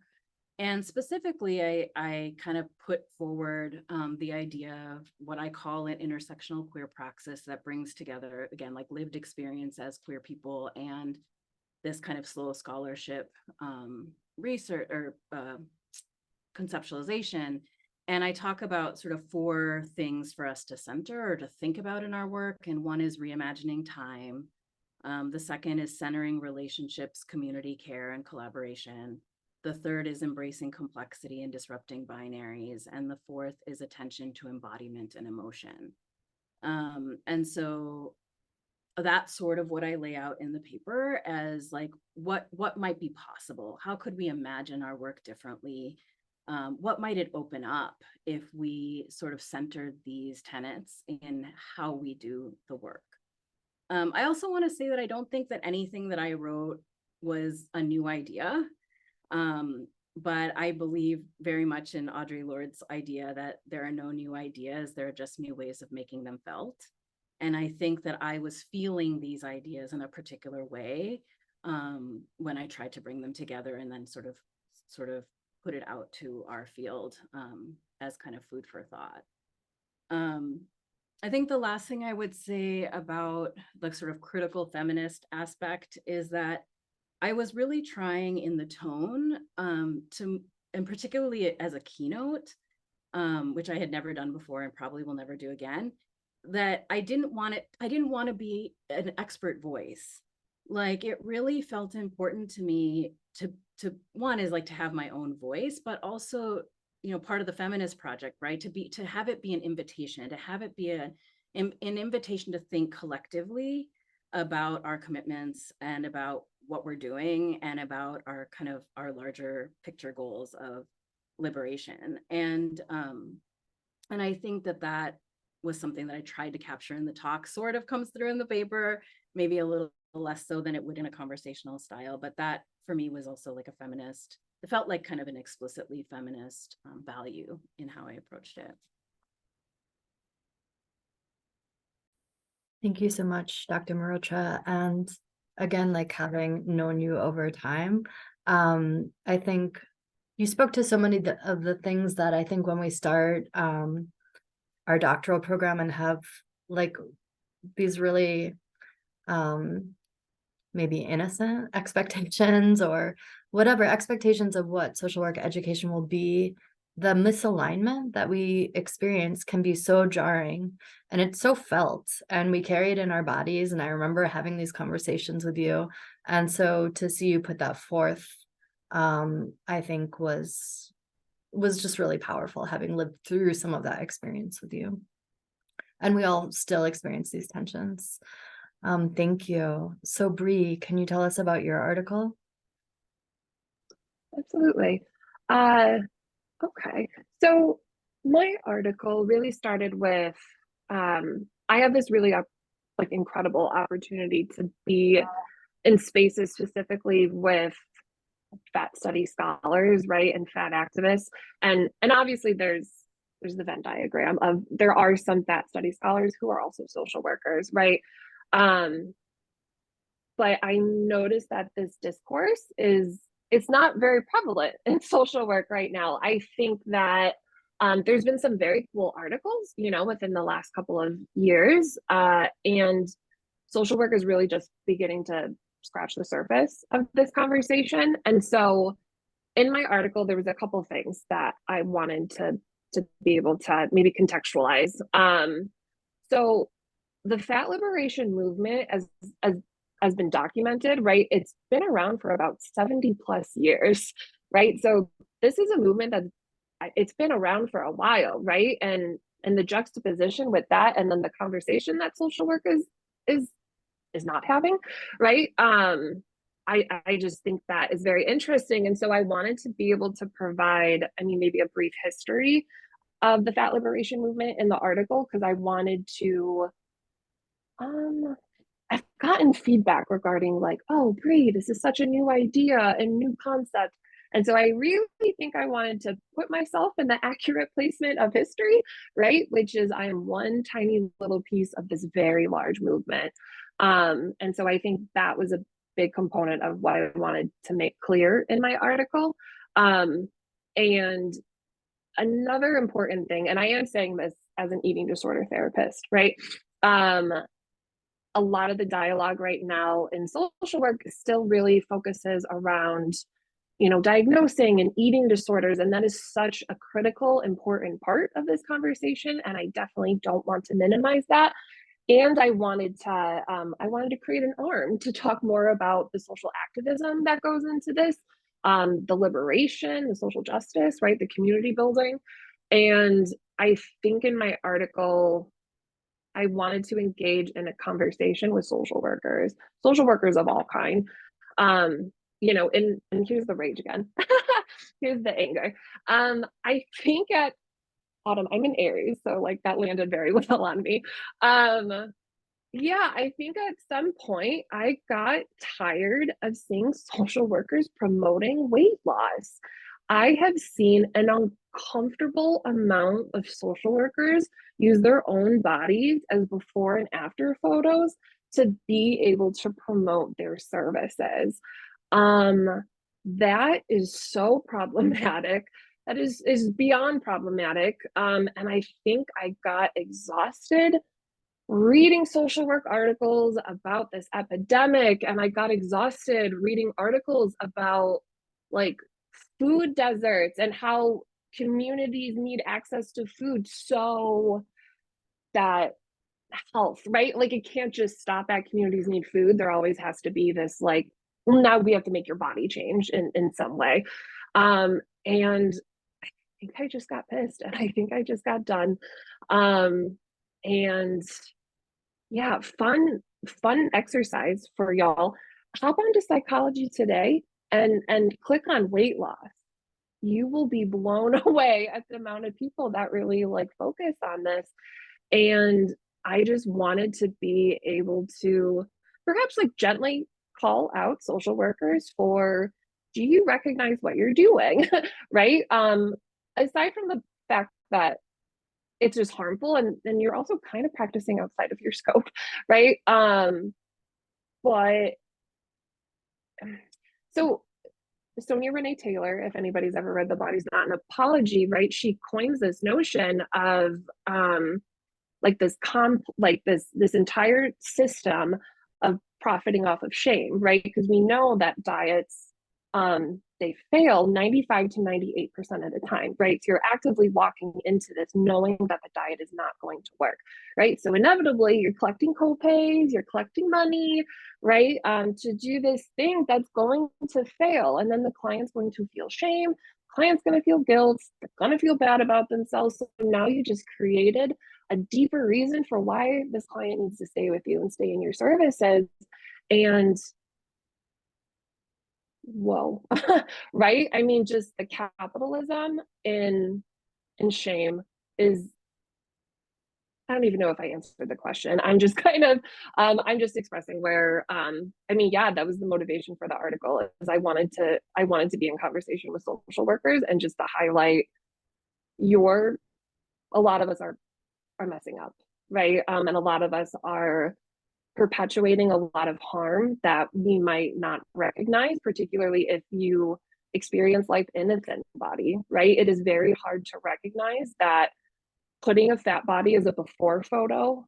And specifically, I kind of put forward the idea of what I call an intersectional queer praxis that brings together, again, like lived experience as queer people and this kind of slow scholarship research or conceptualization. And I talk about sort of 4 things for us to center or to think about in our work. And one is reimagining time. The second is centering relationships, community care, and collaboration. The third is embracing complexity and disrupting binaries. And the fourth is attention to embodiment and emotion. And so that's sort of what I lay out in the paper as like, what might be possible? How could we imagine our work differently? What might it open up if we sort of centered these tenets in how we do the work? I also want to say that I don't think that anything that I wrote was a new idea. But I believe very much in Audre Lorde's idea that there are no new ideas, there are just new ways of making them felt. And I think that I was feeling these ideas in a particular way when I tried to bring them together and then sort of put it out to our field as kind of food for thought. I think the last thing I would say about the sort of critical feminist aspect is that I was really trying in the tone and particularly as a keynote, which I had never done before and probably will never do again, that I didn't want to be an expert voice. Like, it really felt important to me to one is like to have my own voice, but also, you know, part of the feminist project, right? To have it be an invitation, to have it be an invitation to think collectively about our commitments and about what we're doing and about our kind of our larger picture goals of liberation. And I think that was something that I tried to capture in the talk, sort of comes through in the paper, maybe a little less so than it would in a conversational style, but that for me was also like a feminist, it felt like kind of an explicitly feminist value in how I approached it. Thank you so much, Dr. Mehrotra. And again, like having known you over time, I think you spoke to so many of the things that I think when we start our doctoral program and have like these really maybe innocent expectations or whatever expectations of what social work education will be, the misalignment that we experience can be so jarring, and it's so felt, and we carry it in our bodies. And I remember having these conversations with you, and so to see you put that forth, I think was just really powerful, having lived through some of that experience with you. And we all still experience these tensions. Thank you. So Bree, can you tell us about your article? Absolutely. Okay. So my article really started with, I have this really like incredible opportunity to be in spaces specifically with fat study scholars, right, and fat activists, and obviously there's the Venn diagram of there are some fat study scholars who are also social workers, right? But I noticed that this discourse it's not very prevalent in social work right now. I think that there's been some very cool articles, you know, within the last couple of years, and social work is really just beginning to scratch the surface of this conversation. And so in my article, there was a couple of things that I wanted to be able to maybe contextualize. So the fat liberation movement has been documented, right? It's been around for about 70 plus years, right? So this is a movement that it's been around for a while, right? And the juxtaposition with that, and then the conversation that social work is not having, right? I just think that is very interesting. And so I wanted to be able to provide, I mean, maybe a brief history of the fat liberation movement in the article, because I wanted to, I've gotten feedback regarding like, oh, Bree, this is such a new idea and new concept. And so I really think I wanted to put myself in the accurate placement of history, right? Which is I am one tiny little piece of this very large movement. And so I think that was a big component of what I wanted to make clear in my article. And another important thing, and I am saying this as an eating disorder therapist, right? A lot of the dialogue right now in social work still really focuses around, you know, diagnosing and eating disorders. And that is such a critical, important part of this conversation. And I definitely don't want to minimize that. And I wanted to create an arm to talk more about the social activism that goes into this, the liberation, the social justice, right? The community building. And I think in my article, I wanted to engage in a conversation with social workers of all kind. You know, and here's the rage again. Here's the anger. I think at Autumn, I'm in Aries, so like that landed very well on me. Yeah, I think at some point I got tired of seeing social workers promoting weight loss. I have seen an uncomfortable amount of social workers use their own bodies as before and after photos to be able to promote their services. Um, that is so problematic. That is beyond problematic. And I think I got exhausted reading social work articles about this epidemic, and I got exhausted reading articles about like food deserts and how communities need access to food so that health, right? Like it can't just stop at communities need food. There always has to be this like, well, now we have to make your body change in some way. And I think I just got pissed and I think I just got done. And yeah, fun exercise for y'all. Hop onto Psychology Today and click on weight loss. You will be blown away at the amount of people that really like focus on this. And I just wanted to be able to perhaps like gently call out social workers for, do you recognize what you're doing? Right? Aside from the fact that it's just harmful and you're also kind of practicing outside of your scope, right? But so Sonia Renee Taylor, if anybody's ever read The Body's Not an Apology, right? She coins this notion of like this entire system of profiting off of shame, right? Because we know that diets they fail 95 to 98% of the time, right? So you're actively walking into this knowing that the diet is not going to work, right? So inevitably you're collecting co-pays, you're collecting money, right? To do this thing that's going to fail. And then the client's going to feel shame, client's going to feel guilt, they're going to feel bad about themselves. So now you just created a deeper reason for why this client needs to stay with you and stay in your services. And whoa, right? I mean, just the capitalism in shame is, I don't even know if I answered the question. I'm just kind of, I'm just expressing where, I mean, yeah, that was the motivation for the article, is I wanted to be in conversation with social workers and just to highlight a lot of us are messing up, right? And a lot of us are perpetuating a lot of harm that we might not recognize, particularly if you experience life in a thin body, right? It is very hard to recognize that putting a fat body as a before photo,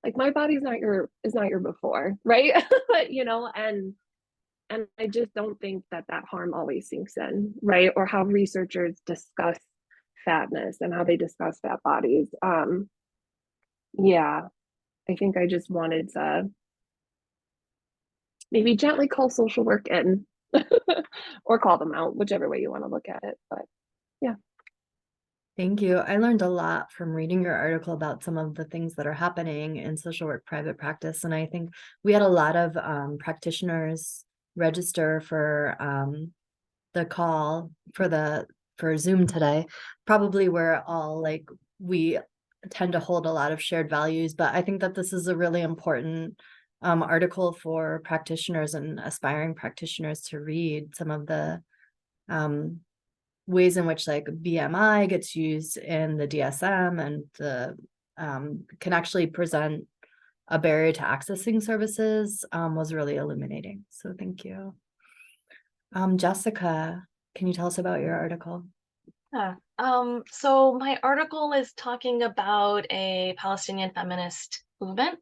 like my body is not your before, right? You know, and I just don't think that harm always sinks in, right? Or how researchers discuss fatness and how they discuss fat bodies. Yeah, I think I just wanted to maybe gently call social work in or call them out, whichever way you want to look at it. But yeah. Thank you. I learned a lot from reading your article about some of the things that are happening in social work private practice. And I think we had a lot of practitioners register for the call for Zoom today. Probably we're all like, we tend to hold a lot of shared values, but I think that this is a really important article for practitioners and aspiring practitioners to read. Some of the ways in which like BMI gets used in the DSM and the can actually present a barrier to accessing services was really illuminating. So thank you. Jessica, can you tell us about your article? Yeah. So my article is talking about a Palestinian feminist movement.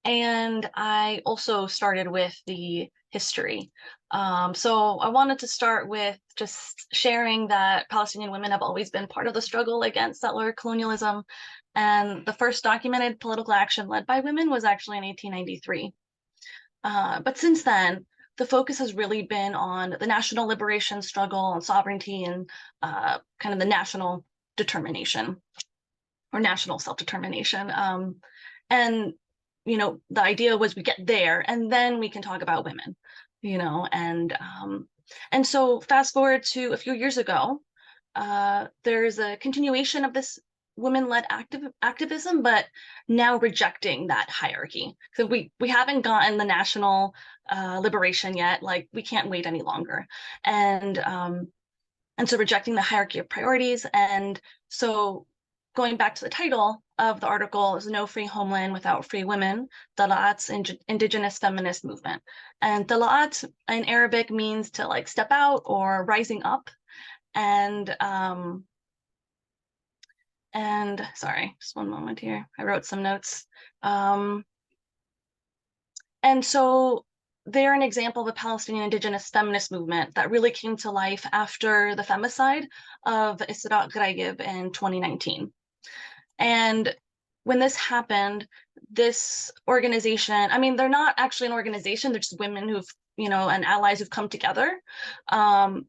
And I also started with the history. So I wanted to start with just sharing that Palestinian women have always been part of the struggle against settler colonialism. And the first documented political action led by women was actually in 1893. But since then, the focus has really been on the national liberation struggle and sovereignty and kind of the national determination or national self-determination. And, you know, the idea was we get there and then we can talk about women, you know, and so fast forward to a few years ago, there's a continuation of this women-led activism, but now rejecting that hierarchy. So we haven't gotten the national liberation yet. Like, we can't wait any longer. And so rejecting the hierarchy of priorities. And so going back to the title of the article is No Free Homeland Without Free Women, Tala'at's Indigenous Feminist Movement. And Tala'at in Arabic means to like step out or rising up. And sorry, just one moment here. I wrote some notes. And so they're an example of a Palestinian Indigenous feminist movement that really came to life after the femicide of Isra Ghraib in 2019. And when this happened, this organization, I mean, they're not actually an organization, they're just women who've, and allies who've come together.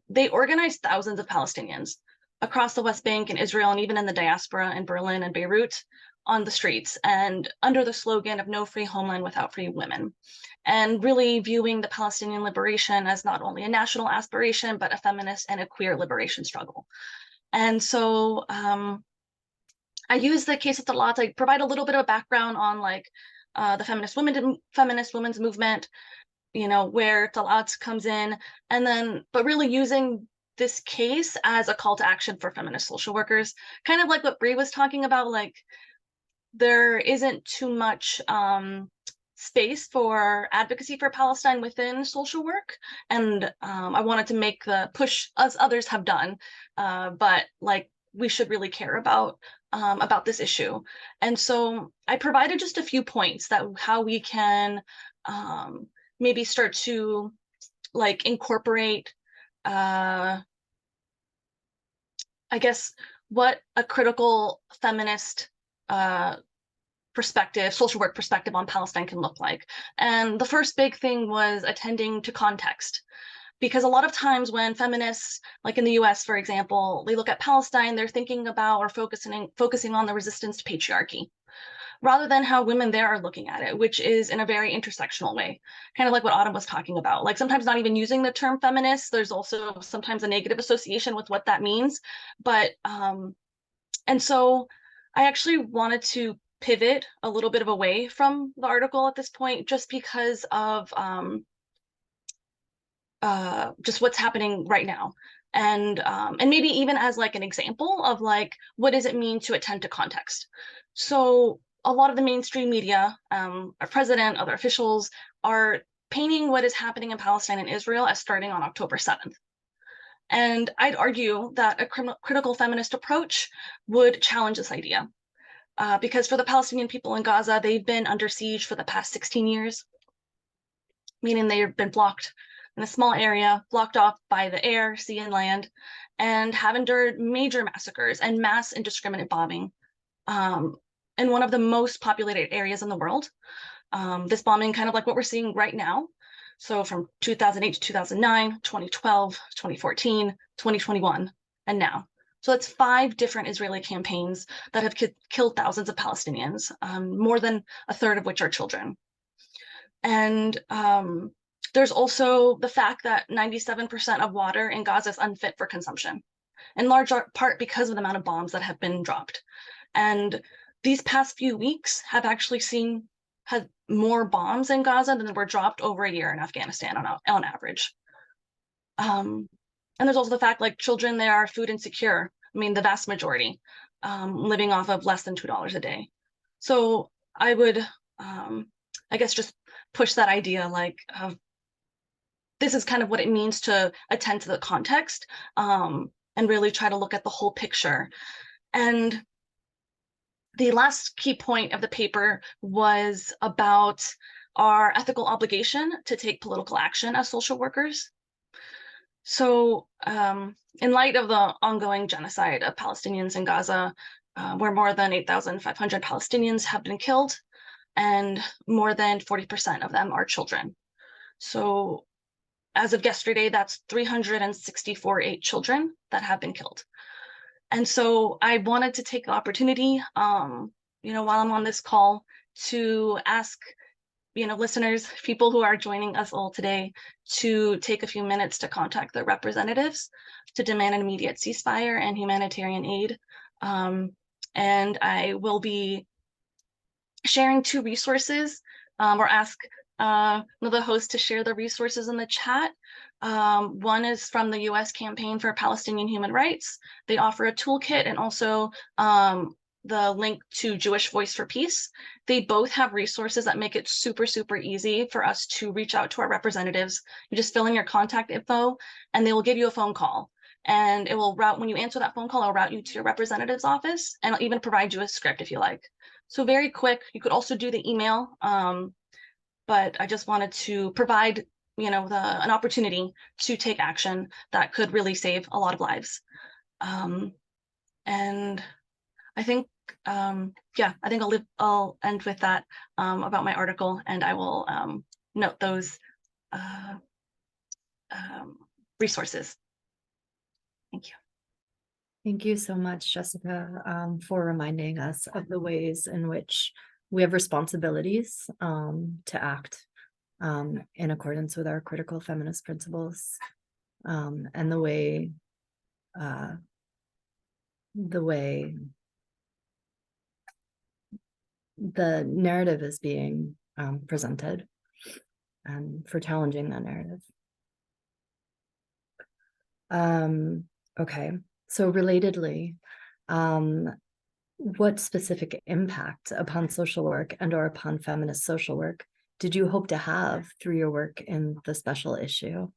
They organized thousands of Palestinians across the West Bank and Israel, and even in the diaspora in Berlin and Beirut, on the streets, and under the slogan of No Free Homeland Without Free Women, and really viewing the Palestinian liberation as not only a national aspiration, but a feminist and a queer liberation struggle. And so I use the case of Talat to provide a little bit of a background on like the feminist women's movement, where Talat comes in, and then, but really using this case as a call to action for feminist social workers, kind of like what Bree was talking about, like there isn't too much space for advocacy for Palestine within social work. And I wanted to make the push, as others have done, but like we should really care about this issue. And so I provided just a few points that how we can maybe start to like incorporate, I guess, what a critical feminist perspective, social work perspective on Palestine can look like. And the first big thing was attending to context. Because a lot of times when feminists, like in the US, for example, they look at Palestine, they're thinking about or focusing on the resistance to patriarchy, rather than how women there are looking at it, which is in a very intersectional way, kind of like what Autumn was talking about. Like sometimes not even using the term feminist, there's also sometimes a negative association with what that means. But, and so I actually wanted to pivot a little bit of away from the article at this point, just because of just what's happening right now. And maybe even as like an example of like, what does it mean to attend to context? So a lot of the mainstream media, our president, other officials are painting what is happening in Palestine and Israel as starting on October 7th. And I'd argue that a critical feminist approach would challenge this idea. Because for the Palestinian people in Gaza, they've been under siege for the past 16 years, meaning they've been blocked in a small area, blocked off by the air, sea, and land, and have endured major massacres and mass indiscriminate bombing in one of the most populated areas in the world. This bombing, kind of like what we're seeing right now. So from 2008 to 2009, 2012, 2014, 2021, and now. So that's 5 different Israeli campaigns that have killed thousands of Palestinians, more than a third of which are children. And there's also the fact that 97% of water in Gaza is unfit for consumption, in large part because of the amount of bombs that have been dropped. And these past few weeks have actually had more bombs in Gaza than were dropped over a year in Afghanistan on average. And there's also the fact like children there are food insecure. I mean, the vast majority living off of less than $2 a day. So I would, I guess, just push that idea like of this is kind of what it means to attend to the context and really try to look at the whole picture. And the last key point of the paper was about our ethical obligation to take political action as social workers. So in light of the ongoing genocide of Palestinians in Gaza, where more than 8,500 Palestinians have been killed, and more than 40% of them are children. So as of yesterday, that's 364 children that have been killed. And so I wanted to take the opportunity, while I'm on this call, to ask, listeners, people who are joining us all today, to take a few minutes to contact their representatives to demand an immediate ceasefire and humanitarian aid. And I will be sharing 2 resources, or ask one of the hosts to share the resources in the chat. One is from the US Campaign for Palestinian Human Rights. They offer a toolkit and also the link to Jewish Voice for Peace. They both have resources that make it super, super easy for us to reach out to our representatives. You just fill in your contact info and they will give you a phone call. And it will route, when you answer that phone call, it'll route you to your representative's office, and it'll even provide you a script if you like. So very quick. You could also do the email, but I just wanted to provide, an opportunity to take action that could really save a lot of lives. And I think, I think I'll end with that about my article, and I will note those resources. Thank you. Thank you so much, Jessica, for reminding us of the ways in which we have responsibilities to act in accordance with our critical feminist principles, and the way the narrative is being presented, and for challenging that narrative. Okay, so relatedly, what specific impact upon social work and or upon feminist social work did you hope to have through your work in the special issue?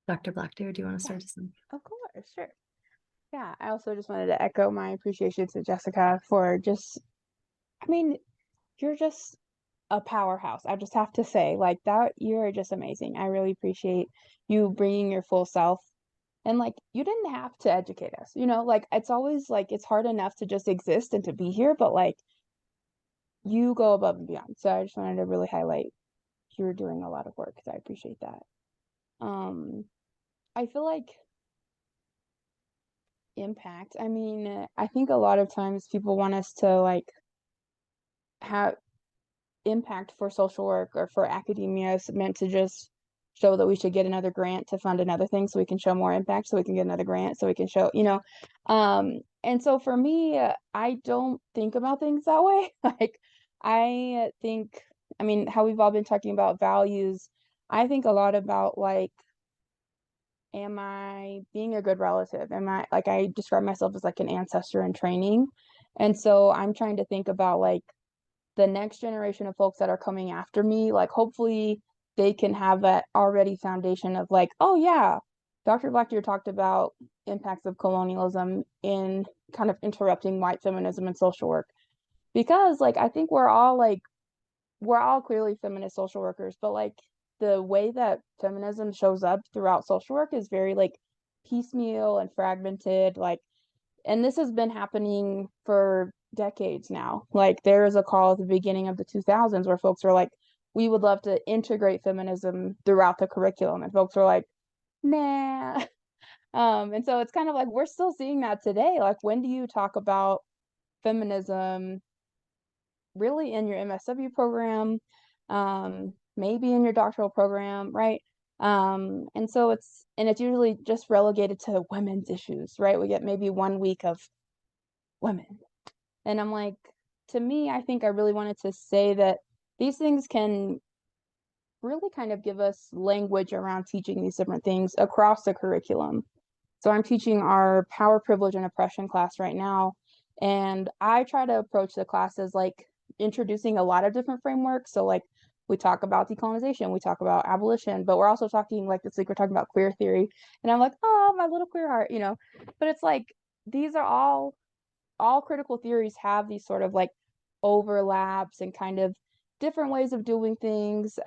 Dr. BlackDeer, do you want to start us off? Of course, sure. Yeah, I also just wanted to echo my appreciation to Jessica for you're just a powerhouse. I just have to say, like, that, you're just amazing. I really appreciate you bringing your full self. And like, you didn't have to educate us, like, it's always like, it's hard enough to just exist and to be here, but like, you go above and beyond. So I just wanted to really highlight you're doing a lot of work. So I appreciate that. I feel like impact. I think a lot of times people want us to like have impact for social work or for academia is meant to just show that we should get another grant to fund another thing so we can show more impact, so we can get another grant so we can show, and so for me, I don't think about things that way. Like, I think, how we've all been talking about values, I think a lot about like, am I being a good relative? Am I, like, I describe myself as like an ancestor in training. And so I'm trying to think about like the next generation of folks that are coming after me, like, hopefully they can have that already foundation of like, oh yeah, Dr. BlackDeer talked about impacts of colonialism in kind of interrupting white feminism and social work. Because like, I think we're all clearly feminist social workers, but like the way that feminism shows up throughout social work is very like piecemeal and fragmented, like, and this has been happening for decades now. Like, there is a call at the beginning of the 2000s where folks were like, we would love to integrate feminism throughout the curriculum, and folks were like, nah. And so it's kind of like, we're still seeing that today. Like, when do you talk about feminism really in your MSW program, maybe in your doctoral program, right? And so it's usually just relegated to women's issues, right? We get maybe 1 week of women. And I'm like, to me, I think I really wanted to say that these things can really kind of give us language around teaching these different things across the curriculum. So I'm teaching our power, privilege, and oppression class right now. And I try to approach the classes like introducing a lot of different frameworks. So like, we talk about decolonization, we talk about abolition, but we're also talking, like this week, we're talking about queer theory. And I'm like, oh, my little queer heart, but it's like, these are all critical theories have these sort of like overlaps and kind of different ways of doing things.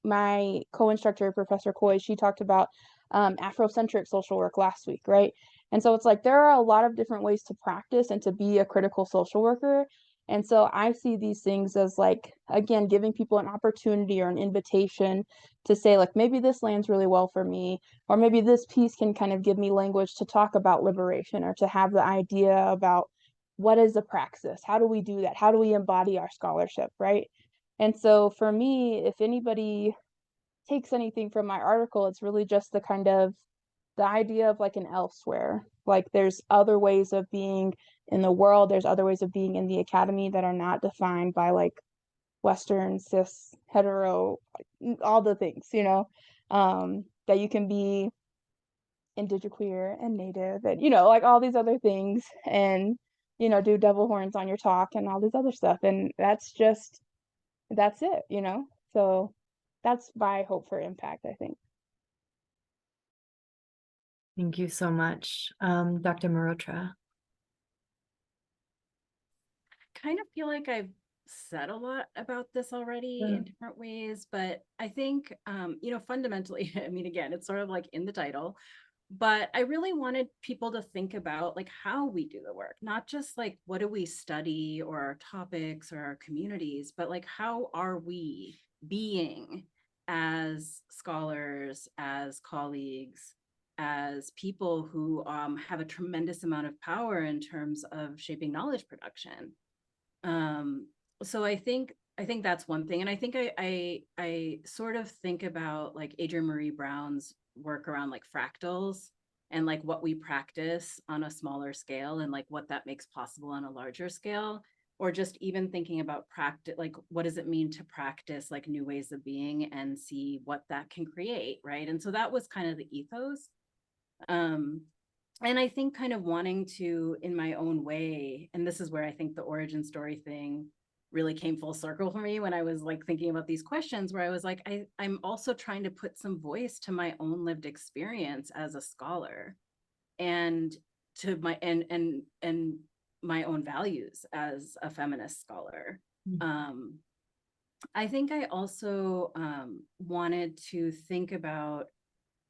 My co-instructor, Professor Coy, she talked about Afrocentric social work last week, right? And so it's like, there are a lot of different ways to practice and to be a critical social worker. And so I see these things as like, again, giving people an opportunity or an invitation to say like, maybe this lands really well for me, or maybe this piece can kind of give me language to talk about liberation, or to have the idea about what is a praxis? How do we do that? How do we embody our scholarship, right? And so for me, if anybody takes anything from my article, it's really just the kind of the idea of like an elsewhere, like there's other ways of being in the world, there's other ways of being in the academy that are not defined by like Western, cis, hetero, all the things, you know, that you can be indigenous and native and, you know, like all these other things and, you know, do double horns on your talk and all this other stuff. And that's it, you know? So that's my hope for impact, I think. Thank you so much. Dr. Marotra. Kind of feel like I've said a lot about this already in different ways, but I think, you know, fundamentally, I mean, again, it's sort of like in the title, but I really wanted people to think about like how we do the work, not just like what do we study or our topics or our communities, but like how are we being as scholars, as colleagues, as people who have a tremendous amount of power in terms of shaping knowledge production. So I think that's one thing. And I think I sort of think about like Adrienne Maree Brown's work around like fractals and like what we practice on a smaller scale and like what that makes possible on a larger scale, or just even thinking about practice, like what does it mean to practice like new ways of being and see what that can create, right? And so that was kind of the ethos. And I think kind of wanting to, in my own way, and this is where I think the origin story thing really came full circle for me when I was like thinking about these questions, where I was like, I'm also trying to put some voice to my own lived experience as a scholar and to my and my own values as a feminist scholar. I think I also wanted to think about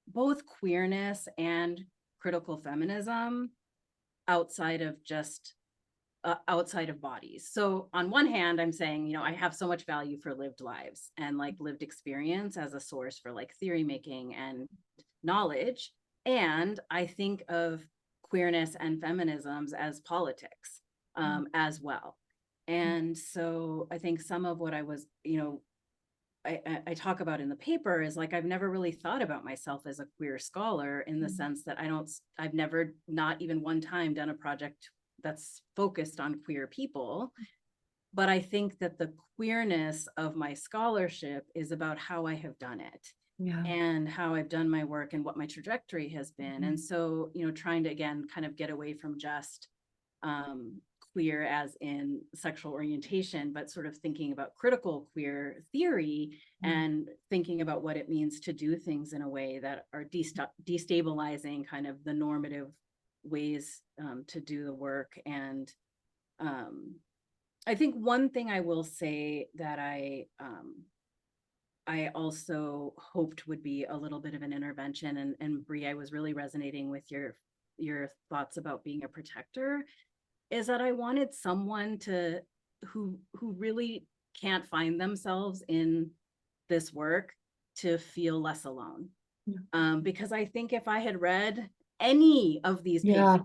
both queerness and critical feminism outside of just outside of bodies. So on one hand, I'm saying, you know, I have so much value for lived lives and like lived experience as a source for like theory making and knowledge. And I think of queerness and feminisms as politics as well. And so I think some of what I was, you know, I talk about in the paper is like, I've never really thought about myself as a queer scholar in the sense that I've never, not even one time, done a project that's focused on queer people. But I think that the queerness of my scholarship is about how I have done it. Yeah. And how I've done my work and what my trajectory has been. And so, you know, trying to, again, kind of get away from just queer as in sexual orientation, but sort of thinking about critical queer theory and thinking about what it means to do things in a way that are destabilizing kind of the normative ways to do the work. And I think one thing I will say that I also hoped would be a little bit of an intervention, and Bree, I was really resonating with your thoughts about being a protector, is that I wanted someone to who really can't find themselves in this work to feel less alone. Yeah. Because I think if I had read any of these papers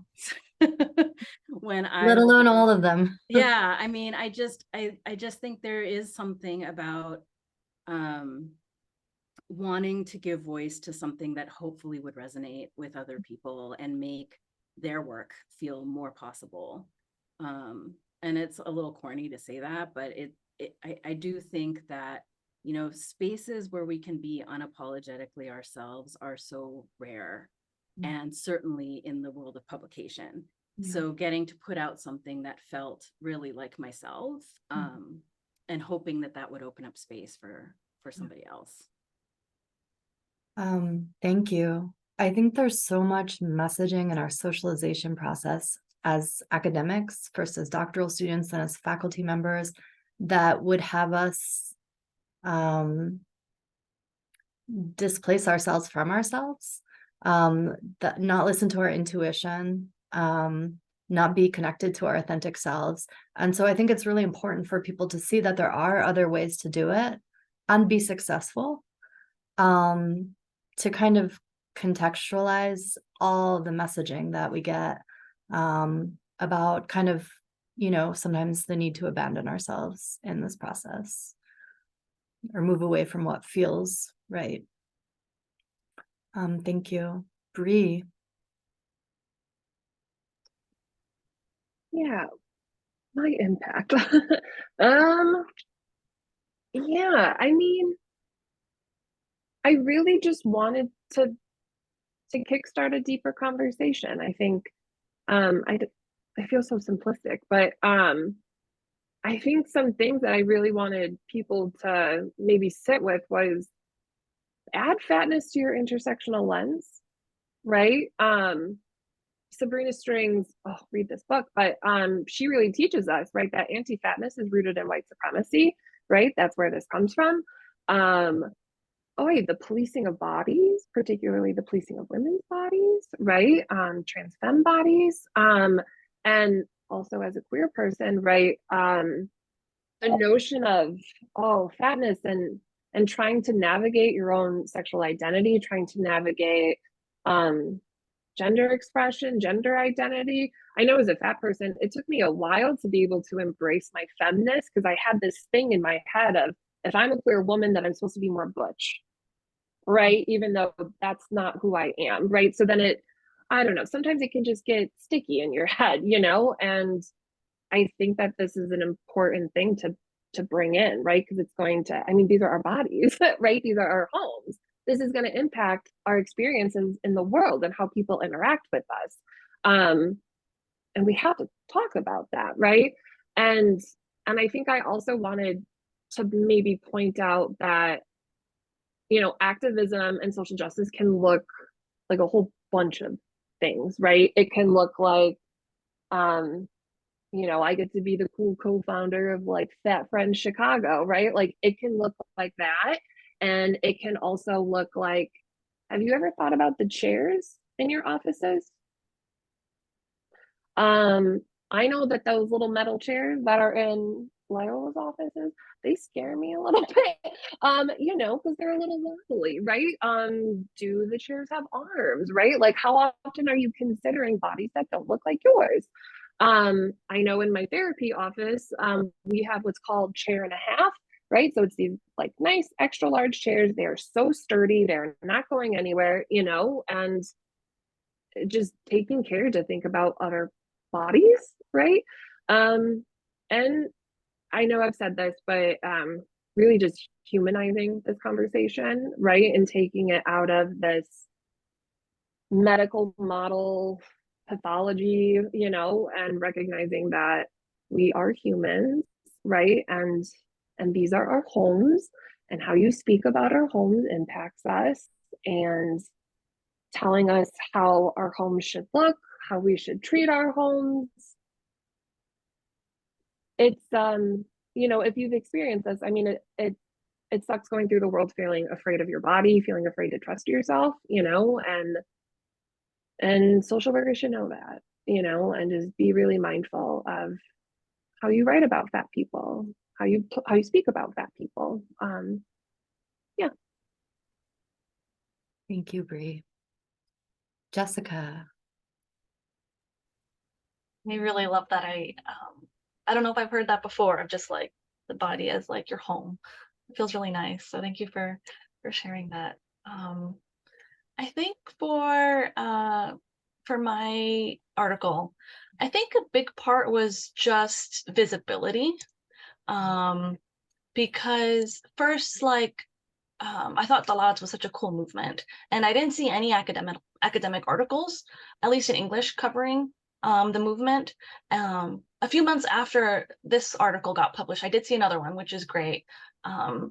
when I let alone all of them. Yeah, I mean, I just think there is something about wanting to give voice to something that hopefully would resonate with other people and make their work feel more possible. And it's a little corny to say that, but I do think that, you know, spaces where we can be unapologetically ourselves are so rare, and certainly in the world of publication. So getting to put out something that felt really like myself, and hoping that that would open up space for somebody else. Thank you. I think there's so much messaging in our socialization process as academics, first as doctoral students and as faculty members, that would have us displace ourselves from ourselves, that not listen to our intuition, not be connected to our authentic selves. And so I think it's really important for people to see that there are other ways to do it and be successful, to kind of contextualize all the messaging that we get about kind of, you know, sometimes the need to abandon ourselves in this process or move away from what feels right. Thank you. Bree. Yeah, my impact. Yeah, I mean, I really just wanted to kickstart a deeper conversation. I think I feel so simplistic, but I think some things that I really wanted people to maybe sit with was add fatness to your intersectional lens, right? Sabrina Strings, oh, read this book, but she really teaches us, right, that anti-fatness is rooted in white supremacy, right? That's where this comes from. The policing of bodies, particularly the policing of women's bodies, right? Trans femme bodies, and also as a queer person, right? The notion of fatness and trying to navigate your own sexual identity, trying to navigate gender expression, gender identity. I know as a fat person, it took me a while to be able to embrace my feminist because I had this thing in my head of if I'm a queer woman, that I'm supposed to be more butch, right? Even though that's not who I am, right? So then I don't know, sometimes it can just get sticky in your head, you know? And I think that this is an important thing to bring in, right? Because it's going to, I mean, these are our bodies, right? These are our homes. This is going to impact our experiences in the world and how people interact with us. And we have to talk about that, right? And I think I also wanted to maybe point out that, you know, activism and social justice can look like a whole bunch of things, right? It can look like, you know, I get to be the cool co-founder of like Fat Friends Chicago, right? Like it can look like that. And it can also look like, have you ever thought about the chairs in your offices? I know that those little metal chairs that are in Lyola's offices, they scare me a little bit. You know, because they're a little wobbly, right? Do the chairs have arms, right? Like how often are you considering bodies that don't look like yours? I know in my therapy office, we have what's called chair and a half, right? So it's these like nice extra large chairs. They're so sturdy, they're not going anywhere, you know, and just taking care to think about other bodies, right? And I know I've said this, but really just humanizing this conversation, right? And taking it out of this medical model pathology, you know, and recognizing that we are humans, right? And these are our homes, and how you speak about our homes impacts us, and telling us how our homes should look, how we should treat our homes. It's you know, if you've experienced this, I mean, it sucks going through the world feeling afraid of your body, feeling afraid to trust yourself, you know, and social workers should know that, you know, and just be really mindful of how you write about fat people, how you speak about fat people. Yeah. Thank you, Bree. Jessica. I really love that. I don't know if I've heard that before, of just like the body as like your home. It feels really nice. So thank you for sharing that. I think for my article, I think a big part was just visibility. Because first, like, I thought Talat was such a cool movement, and I didn't see any academic articles, at least in English, covering the movement. A few months after this article got published, I did see another one, which is great. So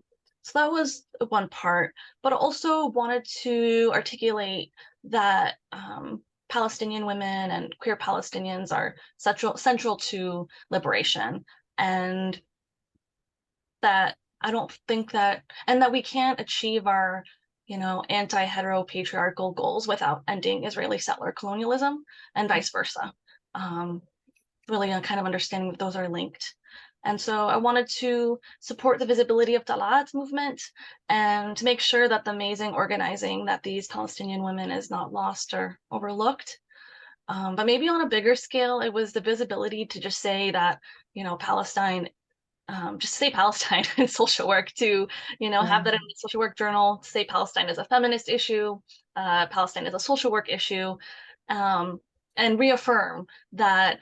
that was one part, but I also wanted to articulate that Palestinian women and queer Palestinians are central to liberation, and that I don't think that, and that we can't achieve our, you know, anti-heteropatriarchal goals without ending Israeli settler colonialism, and vice versa. Really kind of understanding that those are linked. And so I wanted to support the visibility of Talat's movement and to make sure that the amazing organizing that these Palestinian women is not lost or overlooked. But maybe on a bigger scale, it was the visibility to just say that, you know, Palestine just say Palestine in social work, to, you know, have that in the social work journal, to say Palestine is a feminist issue, Palestine is a social work issue, and reaffirm that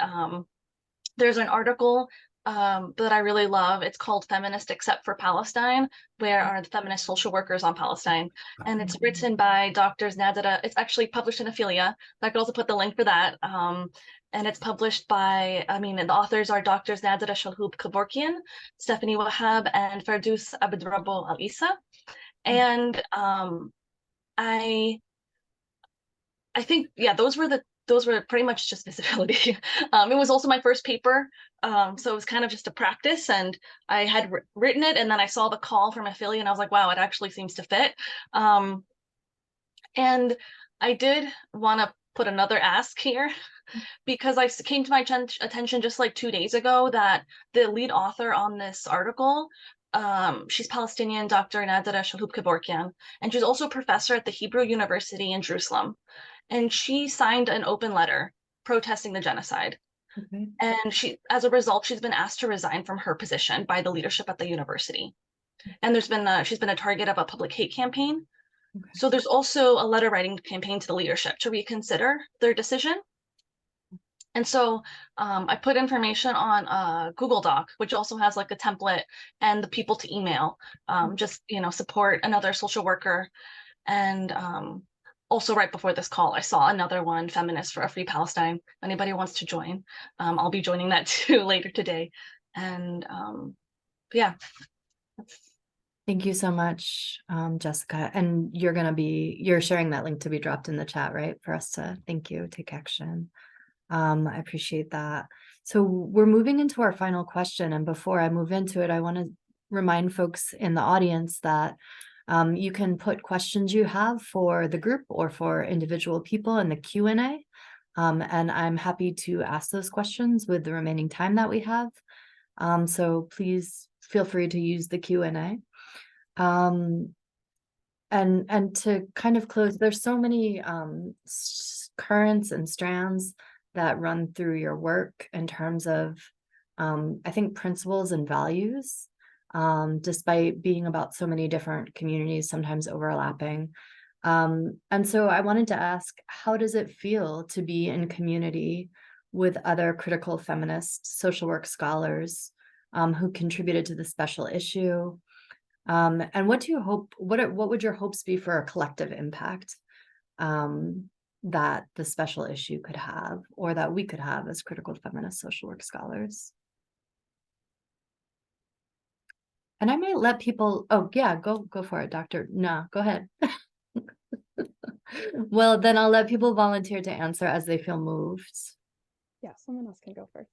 there's an article that I really love. It's called Feminist Except for Palestine, where are the feminist social workers on Palestine? And it's written by doctors Nadira. It's actually published in Ophelia. I could also put the link for that. And it's published by, and the authors are doctors Nadira Shalhoub Kevorkian, Stephanie Wahab, and Ferdous Abedrabo Al Isa. And I think, yeah, those were pretty much just visibility. It was also my first paper, so it was kind of just a practice, and I had written it, and then I saw the call from Ophelia, and I was like, wow, it actually seems to fit. And I did want to put another ask here, because I came to my attention just like 2 days ago that the lead author on this article, she's Palestinian, Dr. Nadira Shalhoub Kevorkian, and she's also a professor at the Hebrew University in Jerusalem. And she signed an open letter protesting the genocide. Okay. And as a result, she's been asked to resign from her position by the leadership at the university. And she's been a target of a public hate campaign. Okay. So there's also a letter writing campaign to the leadership to reconsider their decision. And so I put information on a Google Doc, which also has like a template and the people to email, just, support another social worker. And also right before this call, I saw another one, Feminist for a Free Palestine. If anybody wants to join, I'll be joining that too later today. And yeah. Thank you so much, Jessica. And you're sharing that link to be dropped in the chat, right? For us to, thank you, take action. I appreciate that. So we're moving into our final question. And before I move into it, I want to remind folks in the audience that you can put questions you have for the group or for individual people in the Q&A. And I'm happy to ask those questions with the remaining time that we have. So please feel free to use the Q&A. And to kind of close, there's so many currents and strands that run through your work in terms of, I think, principles and values, despite being about so many different communities, sometimes overlapping. And so I wanted to ask, how does it feel to be in community with other critical feminist social work scholars who contributed to the special issue? And what would your hopes be for a collective impact that the special issue could have, or that we could have as critical feminist social work scholars? And I might let people, oh yeah, go for it, Doctor. No, go ahead. Well, then I'll let people volunteer to answer as they feel moved. Yeah, someone else can go first.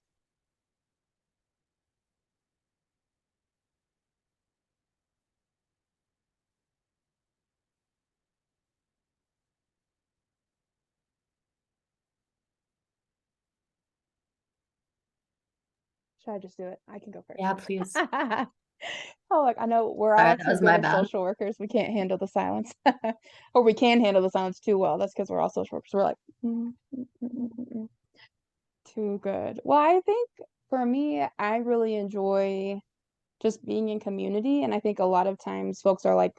Should I just do it? I can go first. Yeah, please. Oh, look, I know we're all Sorry, that too was good my as bad. social workers. We can't handle the silence. Or we can handle the silence too well. That's because we're all social workers. We're like, too good. Well, I think for me, I really enjoy just being in community. And I think a lot of times folks are like,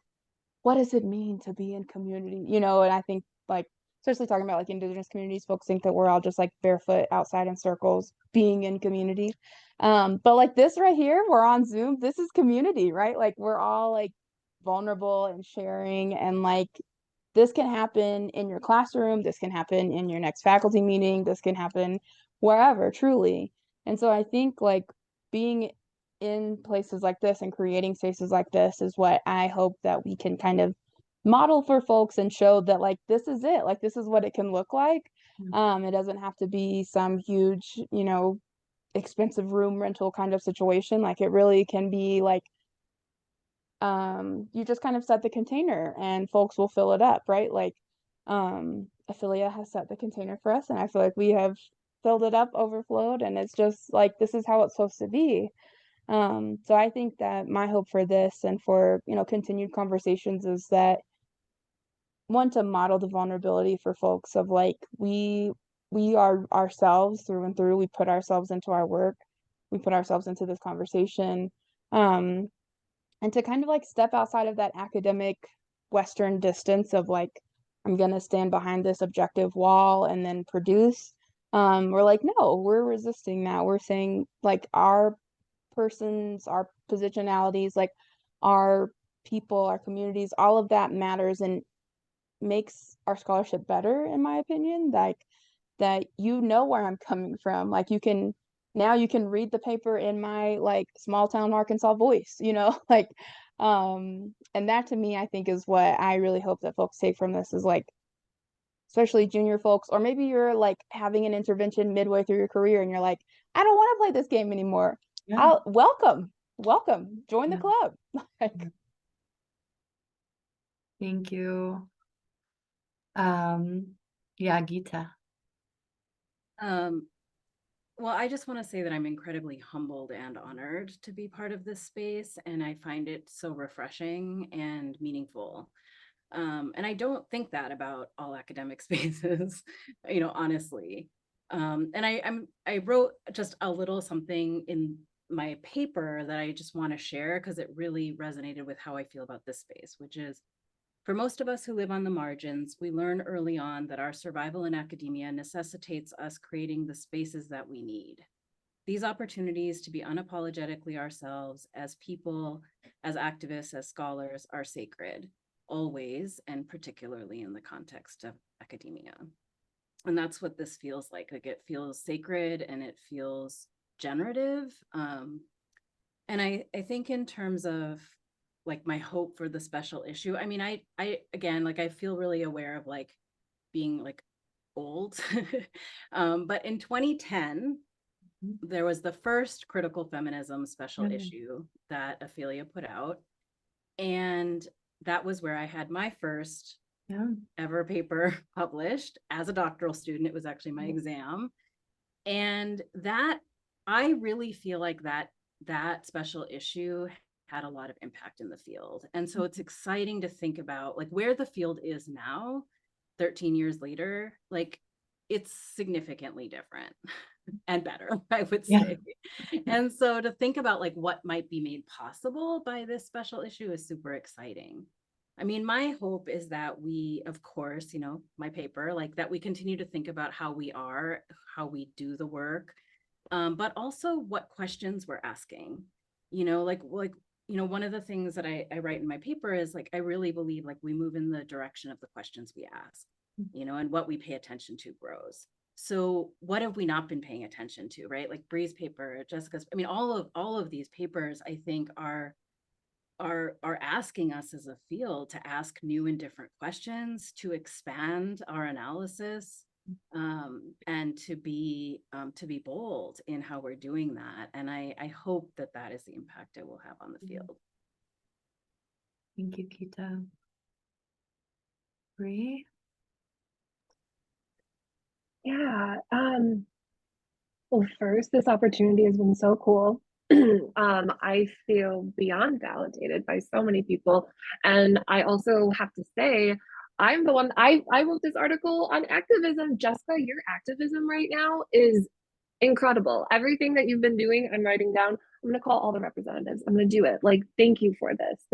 what does it mean to be in community? And I think like, especially talking about like Indigenous communities, folks think that we're all just like barefoot outside in circles being in community. But like this right here, we're on Zoom. This is community, right? Like we're all like vulnerable and sharing, and like this can happen in your classroom. This can happen in your next faculty meeting. This can happen wherever, truly. And so I think like being in places like this and creating spaces like this is what I hope that we can kind of model for folks and show that like this is it, like this is what it can look like. It doesn't have to be some huge, expensive room rental kind of situation. Like it really can be like you just kind of set the container and folks will fill it up, right? Like Ophelia has set the container for us, and I feel like we have filled it up, overflowed, and it's just like this is how it's supposed to be. So I think that my hope for this and for continued conversations is that one, to model the vulnerability for folks of like we are ourselves through and through. We put ourselves into our work, we put ourselves into this conversation, And to kind of like step outside of that academic Western distance of like, I'm going to stand behind this objective wall and then produce. We're like, no, we're resisting that. We're saying like our persons, our positionalities, like our people, our communities, all of that matters and makes our scholarship better, in my opinion. Like that, you know where I'm coming from. Like you can read the paper in my like small town Arkansas voice, like and that to me I think is what I really hope that folks take from this is like, especially junior folks, or maybe you're like having an intervention midway through your career and you're like, I don't want to play this game anymore. Yeah. I'll welcome, join the Yeah. club. Like, Thank you. Yeah, Gita. Well, I just want to say that I'm incredibly humbled and honored to be part of this space, and I find it so refreshing and meaningful. And I don't think that about all academic spaces, honestly. And I wrote just a little something in my paper that I just want to share because it really resonated with how I feel about this space, which is, for most of us who live on the margins, we learn early on that our survival in academia necessitates us creating the spaces that we need. These opportunities to be unapologetically ourselves as people, as activists, as scholars are sacred, always, and particularly in the context of academia. And that's what this feels like. Like it feels sacred and it feels generative. And I think in terms of like my hope for the special issue, I mean, I again, like I feel really aware of like being like old. But in 2010, there was the first critical feminism special issue that Ophelia put out. And that was where I had my first ever paper published as a doctoral student. It was actually my exam. And that, I really feel like that special issue had a lot of impact in the field. And so it's exciting to think about like where the field is now, 13 years later, like it's significantly different and better, I would say. And so to think about like what might be made possible by this special issue is super exciting. I mean, my hope is that we, of course, my paper, like that we continue to think about how we are, how we do the work, but also what questions we're asking, one of the things that I write in my paper is like, I really believe like we move in the direction of the questions we ask, and what we pay attention to grows. So what have we not been paying attention to, right? Like Bree's paper, Jessica's, I mean, all of these papers, I think are asking us as a field to ask new and different questions, to expand our analysis, and to be bold in how we're doing that. And I hope that is the impact it will have on the field. Thank you, Gita. Bree? Yeah. Well, first, this opportunity has been so cool. I feel beyond validated by so many people. And I also have to say, I'm the one, I wrote this article on activism. Jessica, your activism right now is incredible. Everything that you've been doing, I'm writing down. I'm going to call all the representatives. I'm going to do it. Like, thank you for this.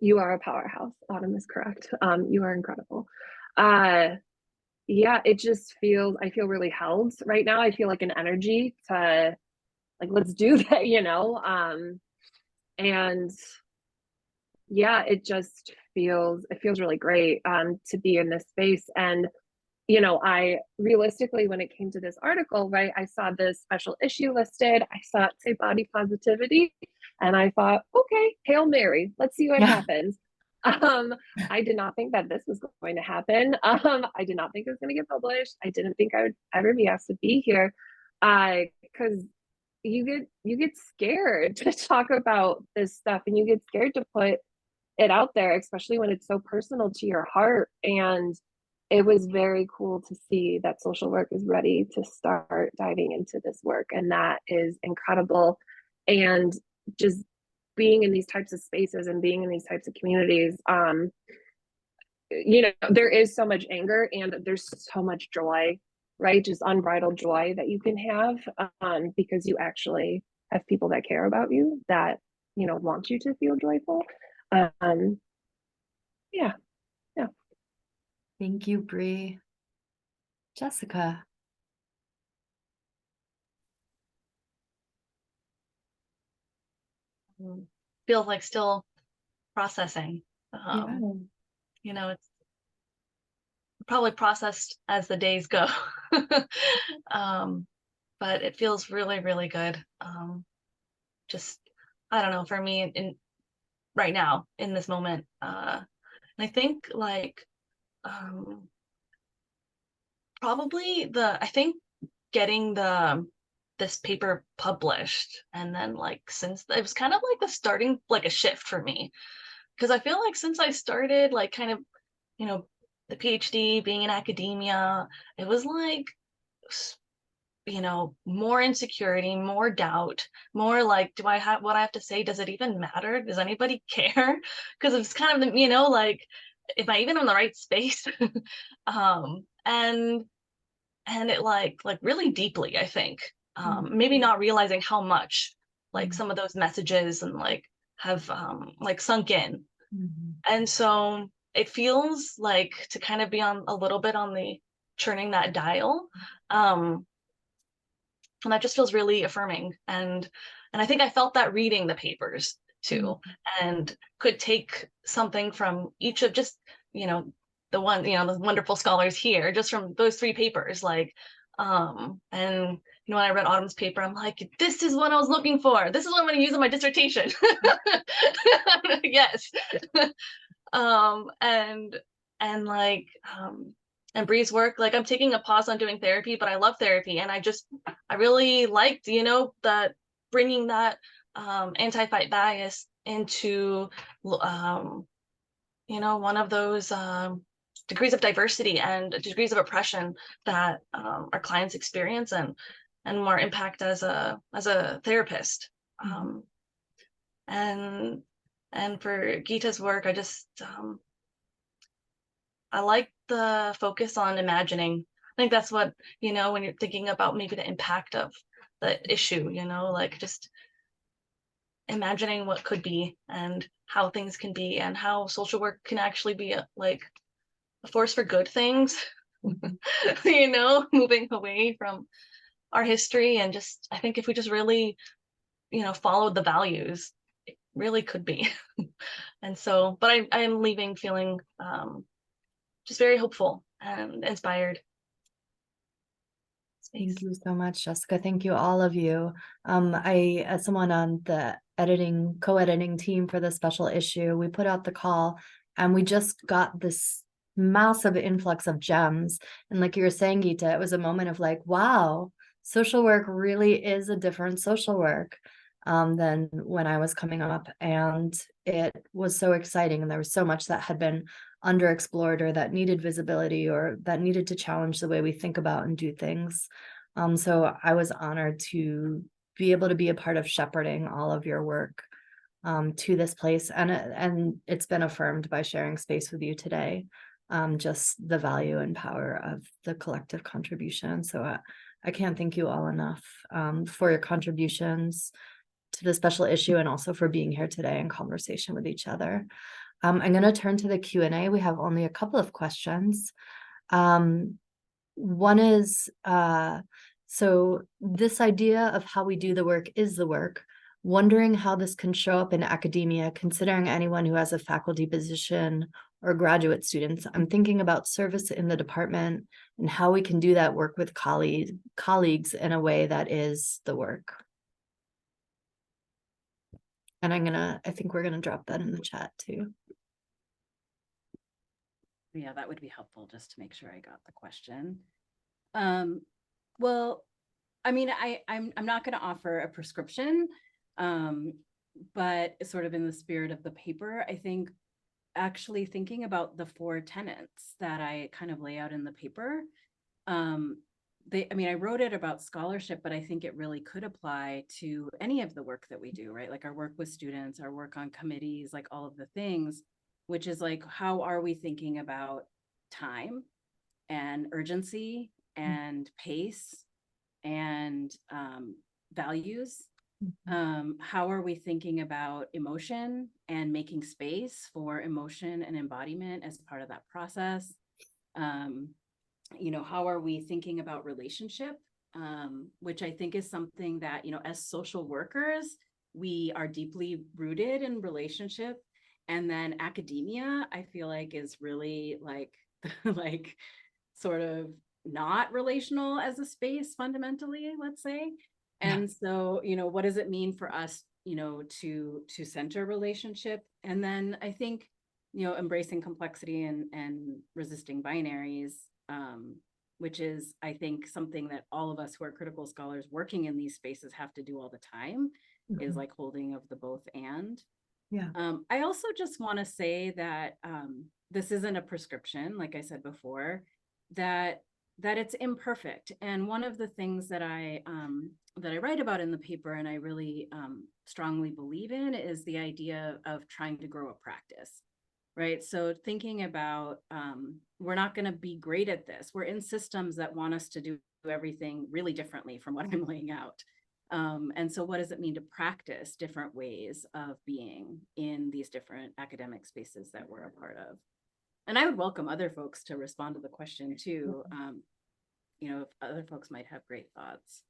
You are a powerhouse. Autumn is correct. You are incredible. Yeah, it just feels, I feel really held right now. I feel like an energy to like, let's do that, and yeah, it feels really great to be in this space. And I realistically, when it came to this article, right, I saw this special issue listed, I saw it say body positivity, and I thought, okay, Hail Mary, let's see what happens. I did not think that this was going to happen. I did not think it was going to get published. I didn't think I would ever be asked to be here, because you get scared to talk about this stuff, and you get scared to put it out there, especially when it's so personal to your heart. And it was very cool to see that social work is ready to start diving into this work, and that is incredible. And just being in these types of spaces and being in these types of communities, there is so much anger and there's so much joy right? Just unbridled joy that you can have, because you actually have people that care about you, that, you know, want you to feel joyful. Um, yeah, yeah. Thank you, Bree. Jessica. Feels like still processing. Yeah. You know, it's probably processed as the days go. But it feels really, really good. Just, I don't know, for me in right now in this moment. And I think like probably I think getting this paper published, and then like since it was kind of like a shift for me, because I feel like since I started like kind of, you know, the PhD, being in academia, it was like, you know, more insecurity, more doubt, more like, do I have what I have to say? Does it even matter? Does anybody care? Because it's kind of, you know, like, am I even in the right space? And it like really deeply, I think, maybe not realizing how much like some of those messages and like have like sunk in. And so it feels like to kind of be on a little bit on the churning that dial. And that just feels really affirming. And I think I felt that reading the papers too, and could take something from each of just, you know, the wonderful scholars here, just from those 3 papers, like, and you know, when I read Autumn's paper, I'm like, this is what I was looking for. This is what I'm going to use in my dissertation. Yes. And like, and Bree's work, like I'm taking a pause on doing therapy, but I love therapy. And I really liked, you know, that bringing that anti-fight bias into, you know, one of those degrees of diversity and degrees of oppression that our clients experience, and more impact as a therapist. And for Gita's work, I just I like the focus on imagining. I think that's what, you know, when you're thinking about maybe the impact of the issue, you know, like just imagining what could be and how things can be, and how social work can actually be like a force for good things, you know, moving away from our history. And just, I think if we just really, you know, followed the values, it really could be. And so, but I am leaving feeling just very hopeful and inspired. Thank you so much, Jessica. Thank you, all of you. I, as someone on the co-editing team for the special issue, we put out the call and we just got this massive influx of gems. And like you were saying, Gita, it was a moment of like, wow, social work really is a different social work than when I was coming up. And it was so exciting. And there was so much that had been underexplored, or that needed visibility, or that needed to challenge the way we think about and do things. So I was honored to be able to be a part of shepherding all of your work to this place. And it's been affirmed by sharing space with you today, just the value and power of the collective contribution. So I can't thank you all enough for your contributions to the special issue, and also for being here today in conversation with each other. I'm going to turn to the Q&A. We have only a couple of questions. One is, so this idea of how we do the work is the work, wondering how this can show up in academia, considering anyone who has a faculty position or graduate students. I'm thinking about service in the department and how we can do that work with colleagues in a way that is the work. And I think we're gonna drop that in the chat too. Yeah, that would be helpful, just to make sure I got the question. Well, I mean, I'm not going to offer a prescription, but sort of in the spirit of the paper, I think actually thinking about the 4 tenets that I kind of lay out in the paper, I mean, I wrote it about scholarship, but I think it really could apply to any of the work that we do, right? Like our work with students, our work on committees, like all of the things, which is like, how are we thinking about time and urgency and pace and values. How are we thinking about emotion and making space for emotion and embodiment as part of that process? You know, how are we thinking about relationship, which I think is something that, you know, as social workers, we are deeply rooted in relationship. And then academia, I feel like, is really like, like sort of not relational as a space fundamentally, let's say. And so, you know, what does it mean for us, you know, to center relationship? And then I think, you know, embracing complexity and resisting binaries, which is, I think, something that all of us who are critical scholars working in these spaces have to do all the time, is like holding of the both and. Yeah. I also just want to say that this isn't a prescription, like I said before, that it's imperfect. And one of the things that I write about in the paper, and I really strongly believe in, is the idea of trying to grow a practice, right? So thinking about, we're not going to be great at this. We're in systems that want us to do everything really differently from what I'm laying out. And so what does it mean to practice different ways of being in these different academic spaces that we're a part of? And I would welcome other folks to respond to the question too. You know, if other folks might have great thoughts.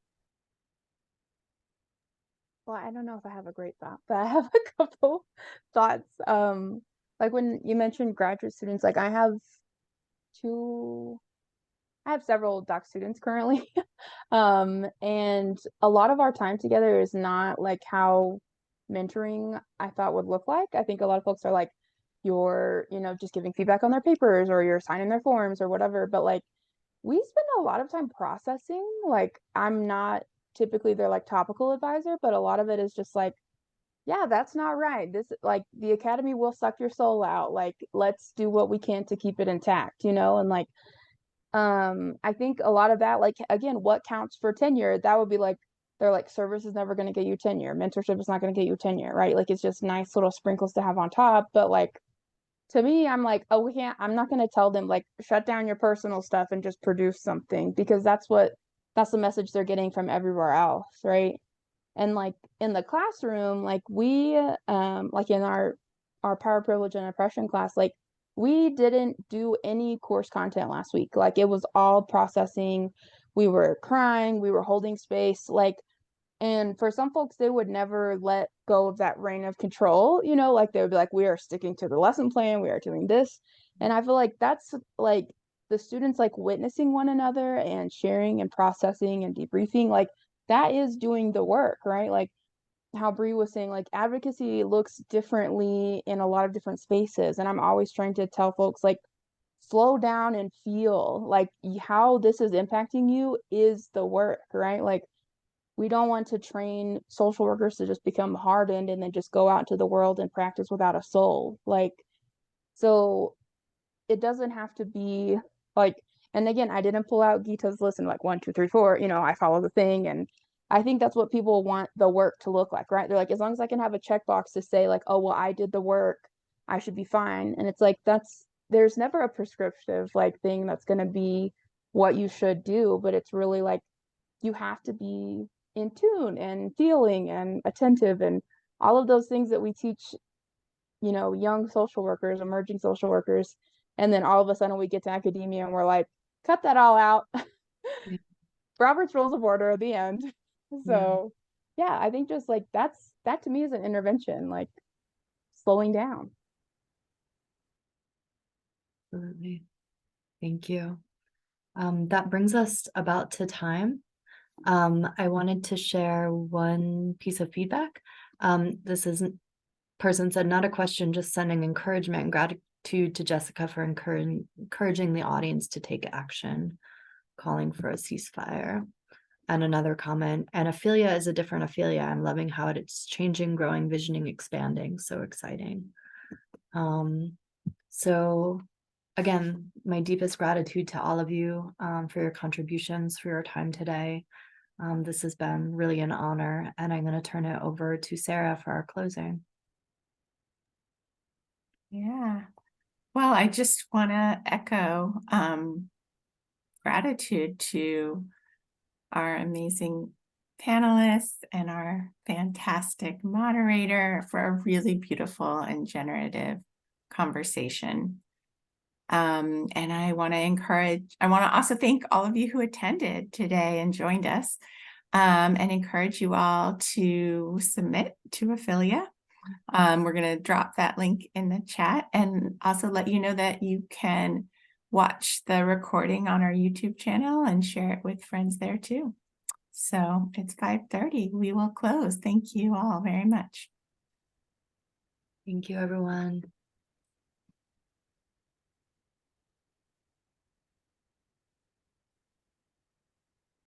Well, I don't know if I have a great thought, but I have a couple thoughts. Like when you mentioned graduate students, like I have several doc students currently. And a lot of our time together is not like how mentoring I thought would look like. I think a lot of folks are like, you're, you know, just giving feedback on their papers or you're signing their forms or whatever. But like we spend a lot of time processing. Like I'm not typically their like topical advisor, but a lot of it is just like, yeah, that's not right. This, like, the academy will suck your soul out. Like, let's do what we can to keep it intact, you know? And like, I think a lot of that, like, again, what counts for tenure, that would be like, they're like, service is never going to get you tenure. Mentorship is not going to get you tenure, right? Like, it's just nice little sprinkles to have on top. But like, to me, I'm like, oh, I'm not going to tell them like, shut down your personal stuff and just produce something, because that's the message they're getting from everywhere else, right? And like in the classroom, like we, like in our power, privilege, and oppression class, like we didn't do any course content last week. Like it was all processing. We were crying, we were holding space, like, and for some folks, they would never let go of that reign of control, you know, like they would be like, we are sticking to the lesson plan, we are doing this. And I feel like that's like the students like witnessing one another and sharing and processing and debriefing, like that is doing the work, right? Like how Bree was saying, like advocacy looks differently in a lot of different spaces. And I'm always trying to tell folks, like, slow down and feel like how this is impacting you is the work, right? Like we don't want to train social workers to just become hardened and then just go out into the world and practice without a soul. Like, so it doesn't have to be like, and again, I didn't pull out Gita's list and like 1, 2, 3, 4, you know, I follow the thing. And I think that's what people want the work to look like, right? They're like, as long as I can have a checkbox to say like, oh, well, I did the work, I should be fine. And it's like, there's never a prescriptive like thing that's going to be what you should do, but it's really like, you have to be in tune and feeling and attentive and all of those things that we teach, you know, young social workers, emerging social workers. And then all of a sudden we get to academia and we're like, cut that all out. Yeah. Robert's Rules of Order at the end. So yeah, I think just like that to me is an intervention, like slowing down. Absolutely. Thank you. That brings us about to time. I wanted to share one piece of feedback. This is person said, not a question, just sending encouragement and gratitude to Jessica for encouraging the audience to take action, calling for a ceasefire. And another comment, anophilia is a different Ophelia. I'm loving how it's changing, growing, visioning, expanding. So exciting. So again, my deepest gratitude to all of you for your contributions, for your time today. This has been really an honor, and I'm going to turn it over to Sarah for our closing. Yeah. Well, I just want to echo gratitude to our amazing panelists and our fantastic moderator for a really beautiful and generative conversation. And I want to also thank all of you who attended today and joined us, and encourage you all to submit to Ophelia. We're going to drop that link in the chat, and also let you know that you can watch the recording on our YouTube channel and share it with friends there too. So it's 5:30. We will close. Thank you all very much. Thank you, everyone.